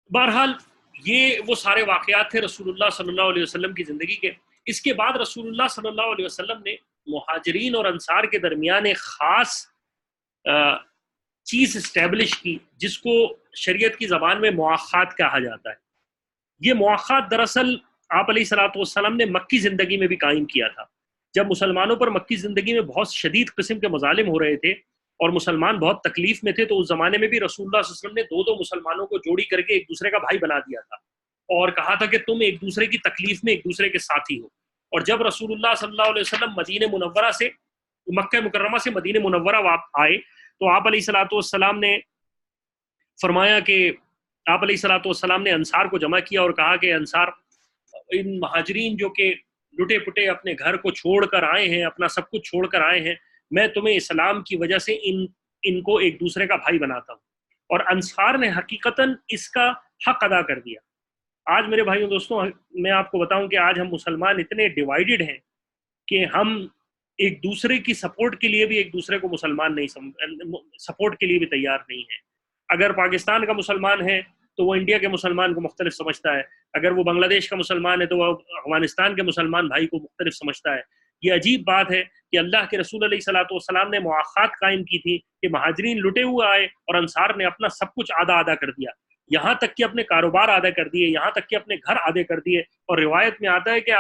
بہرحال یہ وہ سارے واقعات تھے رسول اللہ صلی اللہ علیہ وسلم کی زندگی کے. اس کے بعد رسول اللہ صلی اللہ علیہ وسلم نے مہاجرین اور انصار کے درمیان ایک خاص چیز اسٹیبلش کی جس کو شریعت کی زبان میں مواخات کہا جاتا ہے. یہ مواخات دراصل آپ علیہ الصلوۃ والسلام نے مکی زندگی میں بھی قائم کیا تھا. جب مسلمانوں پر مکی زندگی میں بہت شدید قسم کے مظالم ہو رہے تھے اور مسلمان بہت تکلیف میں تھے، تو اس زمانے میں بھی رسول اللہ صلی اللہ علیہ وسلم نے دو مسلمانوں کو جوڑی کر کے ایک دوسرے کا بھائی بنا دیا تھا اور کہا تھا کہ تم ایک دوسرے کی تکلیف میں ایک دوسرے کے ساتھی ہو. اور جب رسول اللہ صلی اللہ علیہ وسلم مدینہ منورہ سے مکہ مکرمہ سے مدینہ منورہ آئے تو آپ علیہ الصلوۃ والسلام نے فرمایا کہ آپ علیہ الصلوۃ والسلام نے انصار کو جمع کیا اور کہا کہ انصار، ان مہاجرین جو کہ لٹے پٹے اپنے گھر کو چھوڑ کر آئے ہیں، اپنا سب کچھ چھوڑ کر آئے ہیں، میں تمہیں اسلام کی وجہ سے ان کو ایک دوسرے کا بھائی بناتا ہوں. اور انصار نے حقیقتاً اس کا حق ادا کر دیا. آج میرے بھائیوں دوستوں، میں آپ کو بتاؤں کہ آج ہم مسلمان اتنے ڈیوائیڈڈ ہیں کہ ہم ایک دوسرے کی سپورٹ کے لیے بھی ایک دوسرے کو مسلمان نہیں سپورٹ کے لیے بھی تیار نہیں ہے. اگر پاکستان کا مسلمان ہے تو وہ انڈیا کے مسلمان کو مختلف سمجھتا ہے، اگر وہ بنگلہ دیش کا مسلمان ہے تو وہ افغانستان کے مسلمان بھائی کو مختلف سمجھتا ہے. یہ عجیب بات ہے کہ اللہ کے رسول علیہ الصلوۃ والسلام نے مواخات قائم کی تھی کہ مہاجرین لٹے ہوئے آئے اور انصار نے اپنا سب کچھ آدھا آدھا کر دیا. یہاں تک کہ اپنے کاروبار آدھے کر دیے، یہاں تک کہ اپنے گھر آدھے کر دیے. اور روایت میں آتا ہے کہ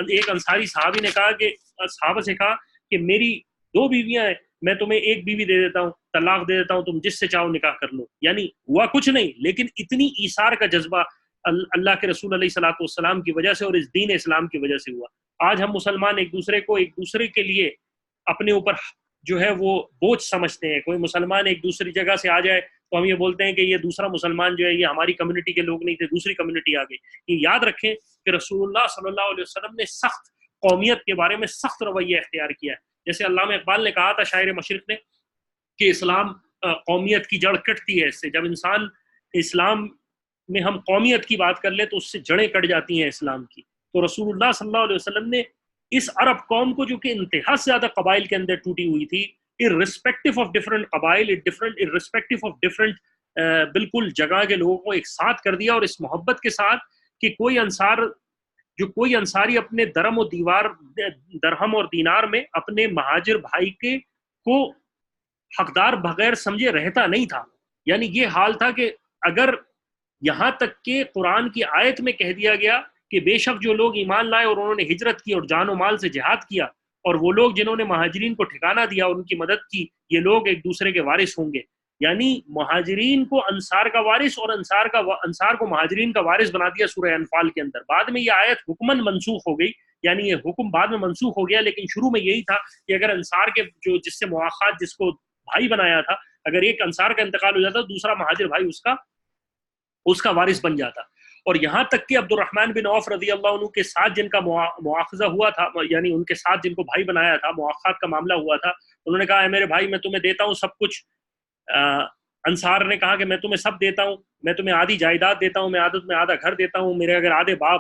ایک انصاری صحابی نے کہا کہ صحابہ سے کہا کہ میری 2 بیویاں ہیں، میں تمہیں 1 بیوی دے دیتا ہوں، طلاق دے دیتا ہوں، تم جس سے چاہو نکاح کر لو. یعنی ہوا کچھ نہیں، لیکن اتنی ایثار کا جذبہ اللہ کے رسول علیہ الصلوۃ والسلام کی وجہ سے اور اس دین اسلام کی وجہ سے ہوا. آج ہم مسلمان ایک دوسرے کے لیے اپنے اوپر جو ہے وہ بوجھ سمجھتے ہیں. کوئی مسلمان ایک دوسری جگہ سے آ جائے تو ہم یہ بولتے ہیں کہ یہ دوسرا مسلمان جو ہے یہ ہماری کمیونٹی کے لوگ نہیں تھے، دوسری کمیونٹی آ گئی. یہ یاد رکھیں کہ رسول اللہ صلی اللہ علیہ وسلم نے سخت قومیت کے بارے میں سخت رویہ اختیار کیا ہے. جیسے علامہ اقبال نے کہا تھا، شاعر مشرق نے، کہ اسلام قومیت کی جڑ کٹتی ہے اس سے. جب انسان اسلام میں ہم قومیت کی بات کر لیں تو اس سے جڑیں کٹ جاتی ہیں اسلام کی. تو رسول اللہ صلی اللہ علیہ وسلم نے اس عرب قوم کو جو کہ انتہا سے زیادہ قبائل کے اندر ٹوٹی ہوئی تھی، irrespective of different قبائل، irrespective of different بالکل جگہ کے لوگوں کو ایک ساتھ کر دیا. اور اس محبت کے ساتھ کہ کوئی انصاری اپنے درہم اور دینار میں اپنے مہاجر بھائی کے کو حقدار بغیر سمجھے رہتا نہیں تھا. یعنی یہ حال تھا کہ اگر یہاں تک کہ قرآن کی آیت میں کہہ دیا گیا کہ بے شک جو لوگ ایمان لائے اور انہوں نے ہجرت کی اور جان و مال سے جہاد کیا، اور وہ لوگ جنہوں نے مہاجرین کو ٹھکانہ دیا اور ان کی مدد کی، یہ لوگ ایک دوسرے کے وارث ہوں گے. یعنی مہاجرین کو انصار کا وارث اور انصار کو مہاجرین کا وارث بنا دیا سورہ انفال کے اندر. بعد میں یہ آیت حکماً منسوخ ہو گئی، یعنی یہ حکم بعد میں منسوخ ہو گیا، لیکن شروع میں یہی تھا کہ اگر انصار کے جو جس سے مواخات، جس کو بھائی بنایا تھا، اگر ایک انصار کا انتقال ہو جاتا تو دوسرا مہاجر بھائی اس کا وارث بن جاتا. اور یہاں تک کہ عبد الرحمن بن عوف رضی اللہ عنہ کے ساتھ جن کا مواخذہ ہوا تھا، یعنی ان کے ساتھ جن کو بھائی بنایا تھا، مواخات کا معاملہ ہوا تھا، انہوں نے کہا اے میرے بھائی میں تمہیں دیتا ہوں سب کچھ. انصار نے کہا کہ میں تمہیں سب دیتا ہوں، میں تمہیں آدھی جائیداد دیتا ہوں، میں آدھا گھر دیتا ہوں، میرے اگر آدھے باغ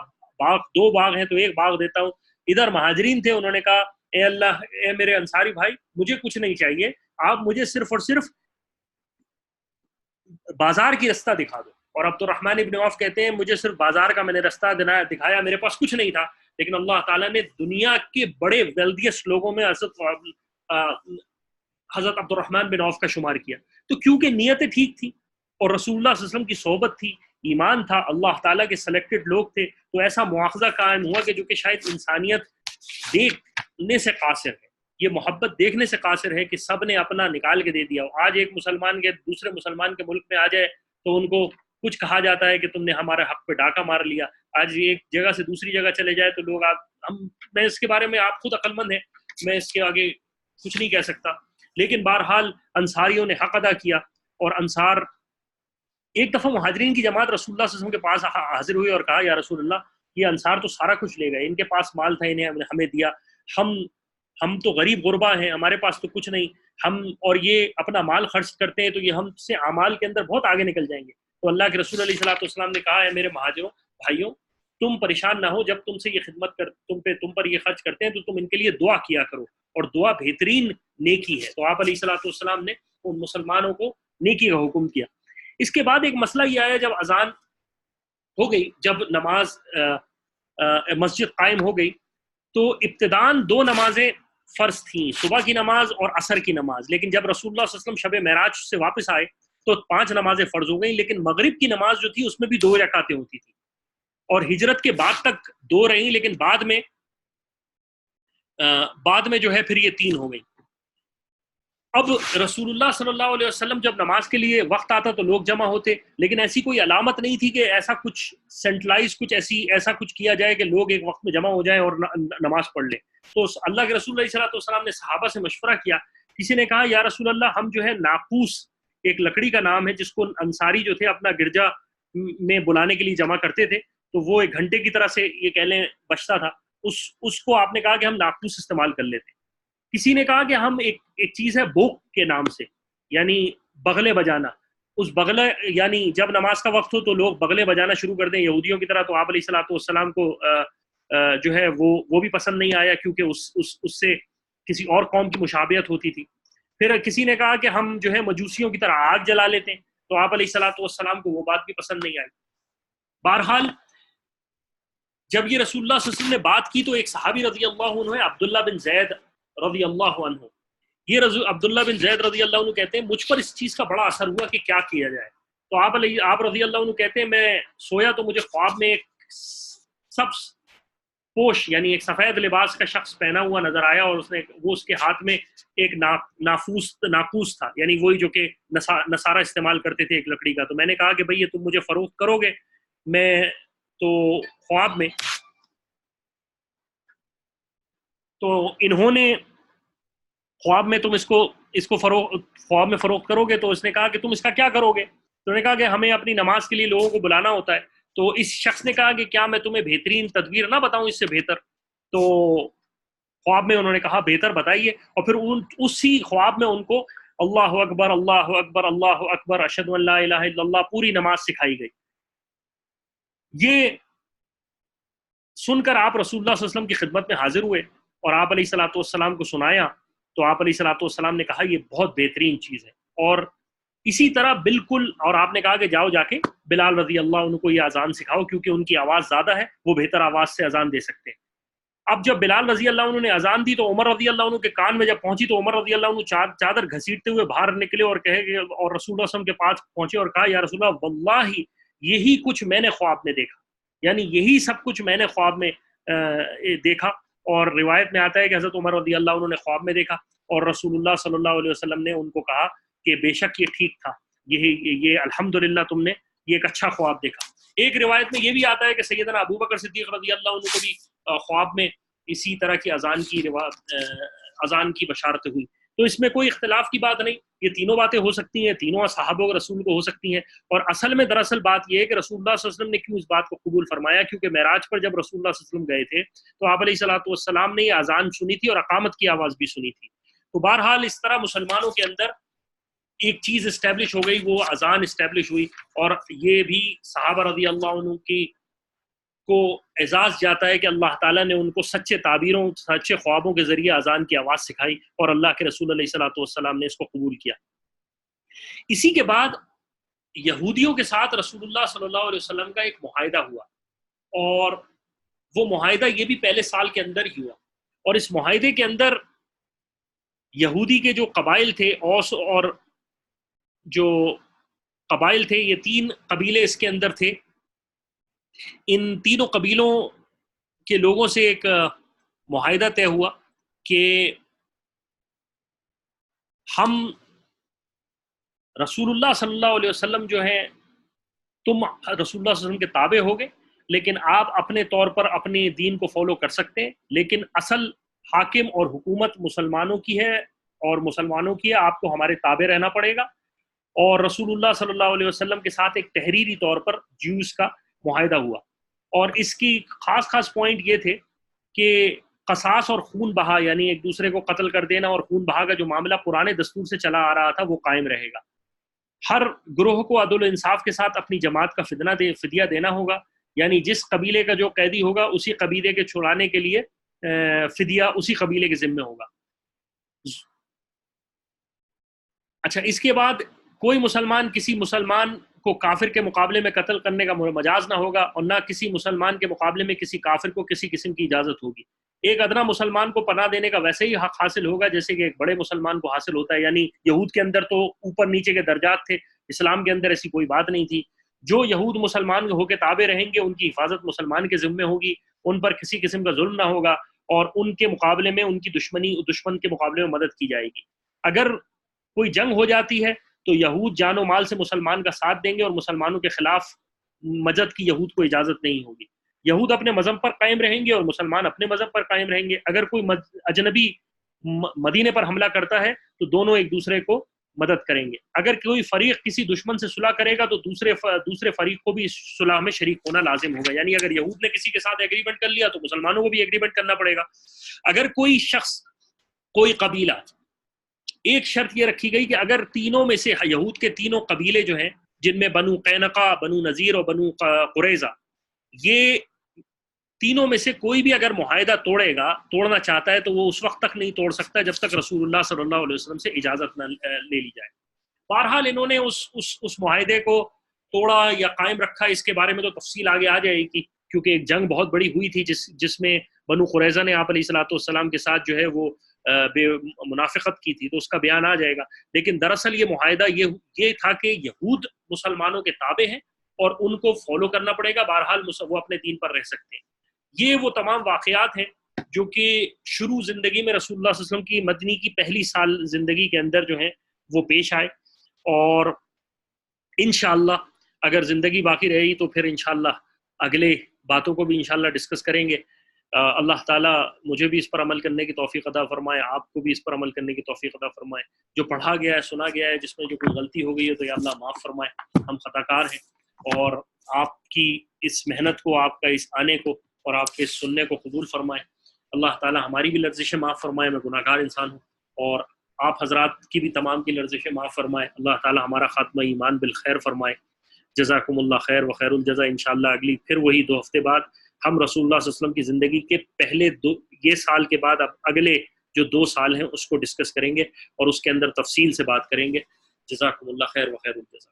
2 باغ ہیں تو 1 باغ دیتا ہوں. ادھر مہاجرین تھے، انہوں نے کہا اے اللہ، اے میرے انصاری بھائی، مجھے کچھ نہیں چاہیے، آپ مجھے صرف اور صرف بازار کی رستہ دکھا دو. اور عبد الرحمن ابن عوف کہتے ہیں مجھے صرف بازار کا میں نے رستہ دکھایا، میرے پاس کچھ نہیں تھا، لیکن اللہ تعالیٰ نے دنیا کے بڑے ویلدیسٹ لوگوں میں حضرت عبد الرحمن بن عوف کا شمار کیا. تو کیونکہ نیتیں ٹھیک تھی اور رسول اللہ صلی اللہ علیہ وسلم کی صحبت تھی، ایمان تھا، اللہ تعالیٰ کے سلیکٹڈ لوگ تھے، تو ایسا مواخذہ قائم ہوا کہ جو کہ شاید انسانیت دیکھنے سے قاصر ہے، یہ محبت دیکھنے سے قاصر ہے کہ سب نے اپنا نکال کے دے دیا. آج ایک مسلمان کے دوسرے مسلمان کے ملک میں آ جائے تو ان کو کچھ کہا جاتا ہے کہ تم نے ہمارے حق پہ ڈاکہ مار لیا. آج ایک جگہ سے دوسری جگہ چلے جائے تو لوگ میں اس کے بارے میں، آپ خود عقل مند ہیں، میں اس کے آگے کچھ نہیں کہہ سکتا. لیکن بہرحال انصاریوں نے حق ادا کیا. اور انصار ایک دفعہ مہاجرین کی جماعت رسول اللہ صلی اللہ علیہ وسلم کے پاس حاضر ہوئی اور کہا یا رسول اللہ، یہ انصار تو سارا کچھ لے گئے، ان کے پاس مال تھا، انہیں ہمیں دیا، ہم تو غریب غربا ہیں، ہمارے پاس تو کچھ نہیں، اور یہ اپنا مال خرچ کرتے ہیں تو یہ ہم سے اعمال کے اندر بہت آگے نکل جائیں گے. تو اللہ کے رسول علیہ الصلوۃ والسلام نے کہا ہے میرے مہاجروں بھائیوں، تم پریشان نہ ہو، جب تم سے یہ خدمت کر تم پر یہ خرچ کرتے ہیں تو تم ان کے لیے دعا کیا کرو، اور دعا بہترین نیکی ہے. تو آپ علیہ الصلوۃ والسلام نے ان مسلمانوں کو نیکی کا حکم کیا. اس کے بعد ایک مسئلہ یہ آیا، جب اذان ہو گئی، جب نماز مسجد قائم ہو گئی، تو ابتداً 2 نمازیں فرض تھیں، صبح کی نماز اور عصر کی نماز. لیکن جب رسول اللہ صلی اللہ علیہ وسلم شب معراج سے واپس آئے تو 5 نمازیں فرض ہو گئیں. لیکن مغرب کی نماز جو تھی اس میں بھی 2 رکعتیں ہوتی تھی، اور ہجرت کے بعد تک 2 رہیں، لیکن بعد میں جو ہے پھر یہ 3 ہو گئی. اب رسول اللہ صلی اللہ علیہ وسلم جب نماز کے لیے وقت آتا تو لوگ جمع ہوتے، لیکن ایسی کوئی علامت نہیں تھی کہ ایسا کچھ سینٹرلائز ایسا کچھ کیا جائے کہ لوگ ایک وقت میں جمع ہو جائیں اور نماز پڑھ لیں. تو اللہ کے رسول علیہ السلام نے صحابہ سے مشورہ کیا. کسی نے کہا یا رسول اللہ، ہم جو ہے ناقوس، ایک لکڑی کا نام ہے جس کو انصاری جو تھے اپنا گرجا میں بلانے کے لیے جمع کرتے تھے، تو وہ 1 گھنٹے کی طرح سے یہ کہہ لیں بچتا تھا، اس کو آپ نے کہا کہ ہم ناقوس استعمال کر لیتے. کسی نے کہا کہ ہم ایک چیز ہے بوق کے نام سے، یعنی بغلے بجانا. اس بغلے، یعنی جب نماز کا وقت ہو تو لوگ بغلے بجانا شروع کر دیں یہودیوں کی طرح. تو آپ علیہ الصلوۃ والسلام کو جو ہے وہ بھی پسند نہیں آیا، کیونکہ اس سے کسی اور قوم کی مشابہت ہوتی تھی. پھر کسی نے کہا کہ ہم جو ہے مجوسیوں کی طرح آگ جلا لیتے ہیں، تو آپ علیہ الصلوۃ والسلام کو وہ بات بھی پسند نہیں آئی. بہرحال جب یہ رسول اللہ صلی اللہ علیہ وسلم نے بات کی تو ایک صحابی رضی اللہ عنہ ہے، عبداللہ بن زید رضی اللہ عنہ، یہ عبداللہ بن زید رضی اللہ عنہ کہتے ہیں مجھ پر اس چیز کا بڑا اثر ہوا کہ کیا کیا جائے. تو آپ رضی اللہ عنہ کہتے ہیں میں سویا تو مجھے خواب میں ایک سبز پوش یعنی ایک سفید لباس کا شخص پہنا ہوا نظر آیا، اور وہ اس کے ہاتھ میں ایک ناقوس تھا، یعنی وہی جو کہ نصارہ استعمال کرتے تھے ایک لکڑی کا. تو میں نے کہا کہ بھئی یہ تم مجھے فروخت کرو گے؟ میں تو خواب میں تو انہوں نے خواب میں تم اس کو خواب میں فروخت کرو گے؟ تو اس نے کہا کہ تم اس کا کیا کرو گے؟ تو نے کہا کہ ہمیں اپنی نماز کے لیے لوگوں کو بلانا ہوتا ہے. تو اس شخص نے کہا کہ کیا میں تمہیں بہترین تدبیر نہ بتاؤں اس سے بہتر؟ تو خواب میں انہوں نے کہا بہتر بتائیے، اور پھر اسی خواب میں ان کو اللہ اکبر اللہ اکبر اللہ اکبر اشہد ان لا الہ الا اللہ پوری نماز سکھائی گئی. یہ سن کر آپ رسول اللہ صلی اللہ علیہ وسلم کی خدمت میں حاضر ہوئے اور آپ علیہ الصلوۃ والسلام کو سنایا. تو آپ علیہ الصلوۃ والسلام نے کہا یہ بہت بہترین چیز ہے. اور اسی طرح بالکل، اور آپ نے کہا کہ جاؤ جا کے بلال رضی اللہ عنہ کو یہ اذان سکھاؤ، کیونکہ ان کی آواز زیادہ ہے، وہ بہتر آواز سے اذان دے سکتے ہیں. اب جب بلال رضی اللہ عنہ نے اذان دی تو عمر رضی اللہ عنہ کے کان میں جب پہنچی تو عمر رضی اللہ عنہ چادر گھسیٹتے ہوئے باہر نکلے اور کہے کہ، اور رسول اللہ صلی اللہ علیہ وسلم کے پاس پہنچے اور کہا یا رسول اللہ واللہ یہی کچھ میں نے خواب میں دیکھا، یعنی یہی سب کچھ میں نے خواب میں دیکھا. اور روایت میں آتا ہے کہ حضرت عمر رضی اللہ عنہ نے خواب میں دیکھا اور رسول اللہ صلی اللہ علیہ وسلم نے ان کو کہا کہ بے شک یہ ٹھیک تھا، یہ الحمدللہ تم نے یہ ایک اچھا خواب دیکھا. ایک روایت میں یہ بھی آتا ہے کہ سیدنا ابو بکر صدیق رضی اللہ عنہ کو بھی خواب میں اسی طرح کی اذان کی بشارت ہوئی. تو اس میں کوئی اختلاف کی بات نہیں، یہ تینوں باتیں ہو سکتی ہیں، تینوں صحابہ رسول کو ہو سکتی ہیں. اور اصل میں دراصل بات یہ ہے کہ رسول اللہ صلی اللہ علیہ وسلم نے کیوں اس بات کو قبول فرمایا، کیونکہ معراج پر جب رسول اللہ صلی اللہ علیہ وسلم گئے تھے تو آپ علیہ الصلوۃ والسلام نے یہ اذان سنی تھی اور اقامت کی آواز بھی سنی تھی. تو بہرحال اس طرح مسلمانوں کے اندر ایک چیز اسٹیبلش ہو گئی، وہ اذان اسٹیبلش ہوئی، اور یہ بھی صحابہ رضی اللہ عنہ کی کو اعزاز جاتا ہے کہ اللہ تعالیٰ نے ان کو سچے تعبیروں، سچے خوابوں کے ذریعے اذان کی آواز سکھائی، اور اللہ کے رسول علیہ الصلوۃ والسلام نے اس کو قبول کیا. اسی کے بعد یہودیوں کے ساتھ رسول اللہ صلی اللہ علیہ وسلم کا ایک معاہدہ ہوا، اور وہ معاہدہ یہ بھی پہلے سال کے اندر ہی ہوا. اور اس معاہدے کے اندر یہودی کے جو قبائل تھے، اوس اور جو قبائل تھے، یہ 3 قبیلے اس کے اندر تھے. ان تینوں قبیلوں کے لوگوں سے ایک معاہدہ طے ہوا کہ ہم رسول اللہ صلی اللہ علیہ وسلم جو ہیں، تم رسول اللہ صلی اللہ علیہ وسلم کے تابع ہوگے، لیکن آپ اپنے طور پر اپنے دین کو فالو کر سکتے ہیں، لیکن اصل حاکم اور حکومت مسلمانوں کی ہے، اور مسلمانوں کی ہے، آپ کو ہمارے تابع رہنا پڑے گا. اور رسول اللہ صلی اللہ علیہ وسلم کے ساتھ ایک تحریری طور پر جیوز کا معاہدہ ہوا. اور اس کی خاص پوائنٹ یہ تھے کہ قصاص اور خون بہا، یعنی ایک دوسرے کو قتل کر دینا اور خون بہا کا جو معاملہ پرانے دستور سے چلا آ رہا تھا وہ قائم رہے گا. ہر گروہ کو عدل و انصاف کے ساتھ اپنی جماعت کا فدیہ دینا ہوگا، یعنی جس قبیلے کا جو قیدی ہوگا اسی قبیلے کے چھڑانے کے لیے فدیہ اسی قبیلے کے ذمہ ہوگا. اچھا، اس کے بعد کوئی مسلمان کسی مسلمان کو کافر کے مقابلے میں قتل کرنے کا مجاز نہ ہوگا، اور نہ کسی مسلمان کے مقابلے میں کسی کافر کو کسی قسم کی اجازت ہوگی. ایک ادنا مسلمان کو پناہ دینے کا ویسے ہی حق حاصل ہوگا جیسے کہ ایک بڑے مسلمان کو حاصل ہوتا ہے. یعنی یہود کے اندر تو اوپر نیچے کے درجات تھے، اسلام کے اندر ایسی کوئی بات نہیں تھی. جو یہود مسلمان ہو کے تابع رہیں گے ان کی حفاظت مسلمان کے ذمہ ہوگی، ان پر کسی قسم کا ظلم نہ ہوگا، اور ان کے مقابلے میں ان کی دشمن کے مقابلے میں مدد کی جائے گی. اگر کوئی جنگ ہو جاتی ہے تو یہود جان و مال سے مسلمان کا ساتھ دیں گے، اور مسلمانوں کے خلاف مدد کی یہود کو اجازت نہیں ہوگی. یہود اپنے مذہب پر قائم رہیں گے اور مسلمان اپنے مذہب پر قائم رہیں گے. اگر کوئی اجنبی مدینے پر حملہ کرتا ہے تو دونوں ایک دوسرے کو مدد کریں گے. اگر کوئی فریق کسی دشمن سے صلح کرے گا تو دوسرے فریق کو بھی اس صلح میں شریک ہونا لازم ہوگا. یعنی اگر یہود نے کسی کے ساتھ ایگریمنٹ کر لیا تو مسلمانوں کو بھی ایگریمنٹ کرنا پڑے گا. اگر کوئی شخص، کوئی قبیلہ، ایک شرط یہ رکھی گئی کہ اگر تینوں میں سے یہود کے تینوں قبیلے جو ہیں، جن میں بنو قینقاع، بنو نذیر اور بنو قریظہ، یہ تینوں میں سے کوئی بھی اگر معاہدہ توڑنا چاہتا ہے تو وہ اس وقت تک نہیں توڑ سکتا جب تک رسول اللہ صلی اللہ علیہ وسلم سے اجازت نہ لے لی جائے. بہرحال انہوں نے اس معاہدے کو توڑا یا قائم رکھا، اس کے بارے میں تو تفصیل آگے آ جائے گی، کیونکہ ایک جنگ بہت بڑی ہوئی تھی جس میں بنو قریظہ نے آپ علیہ الصلوۃ والسلام کے ساتھ جو ہے وہ بے منافقت کی تھی تو اس کا بیان آ جائے گا. لیکن دراصل یہ معاہدہ یہ تھا کہ یہود مسلمانوں کے تابع ہیں اور ان کو فالو کرنا پڑے گا، بہرحال وہ اپنے دین پر رہ سکتے ہیں. یہ وہ تمام واقعات ہیں جو کہ شروع زندگی میں رسول اللہ صلی اللہ علیہ وسلم کی مدنی کی پہلی سال زندگی کے اندر جو ہیں وہ پیش آئے، اور انشاءاللہ اگر زندگی باقی رہی تو پھر انشاءاللہ اگلے باتوں کو بھی انشاءاللہ ڈسکس کریں گے. اللہ تعالیٰ مجھے بھی اس پر عمل کرنے کی توفیق عطا فرمائے، آپ کو بھی اس پر عمل کرنے کی توفیق عطا فرمائے. جو پڑھا گیا ہے، سنا گیا ہے، جس میں جو کوئی غلطی ہو گئی ہے تو یا اللہ معاف فرمائے، ہم خطا کار ہیں. اور آپ کی اس محنت کو، آپ کا اس آنے کو اور آپ کے اس سننے کو قبول فرمائے. اللہ تعالیٰ ہماری بھی لرزشیں معاف فرمائے، میں گناہ گار انسان ہوں، اور آپ حضرات کی بھی تمام کی لرزشیں معاف فرمائے. اللہ تعالیٰ ہمارا خاتمہ ایمان بالخیر فرمائے. جزاکم اللہ خیر و خیر الجزا. انشاءاللہ اگلی پھر وہی 2 ہفتے بعد ہم رسول اللہ صلی اللہ علیہ وسلم کی زندگی کے پہلے یہ سال کے بعد اب اگلے جو 2 سال ہیں اس کو ڈسکس کریں گے اور اس کے اندر تفصیل سے بات کریں گے. جزاکم اللہ خیر و خیر الجزا.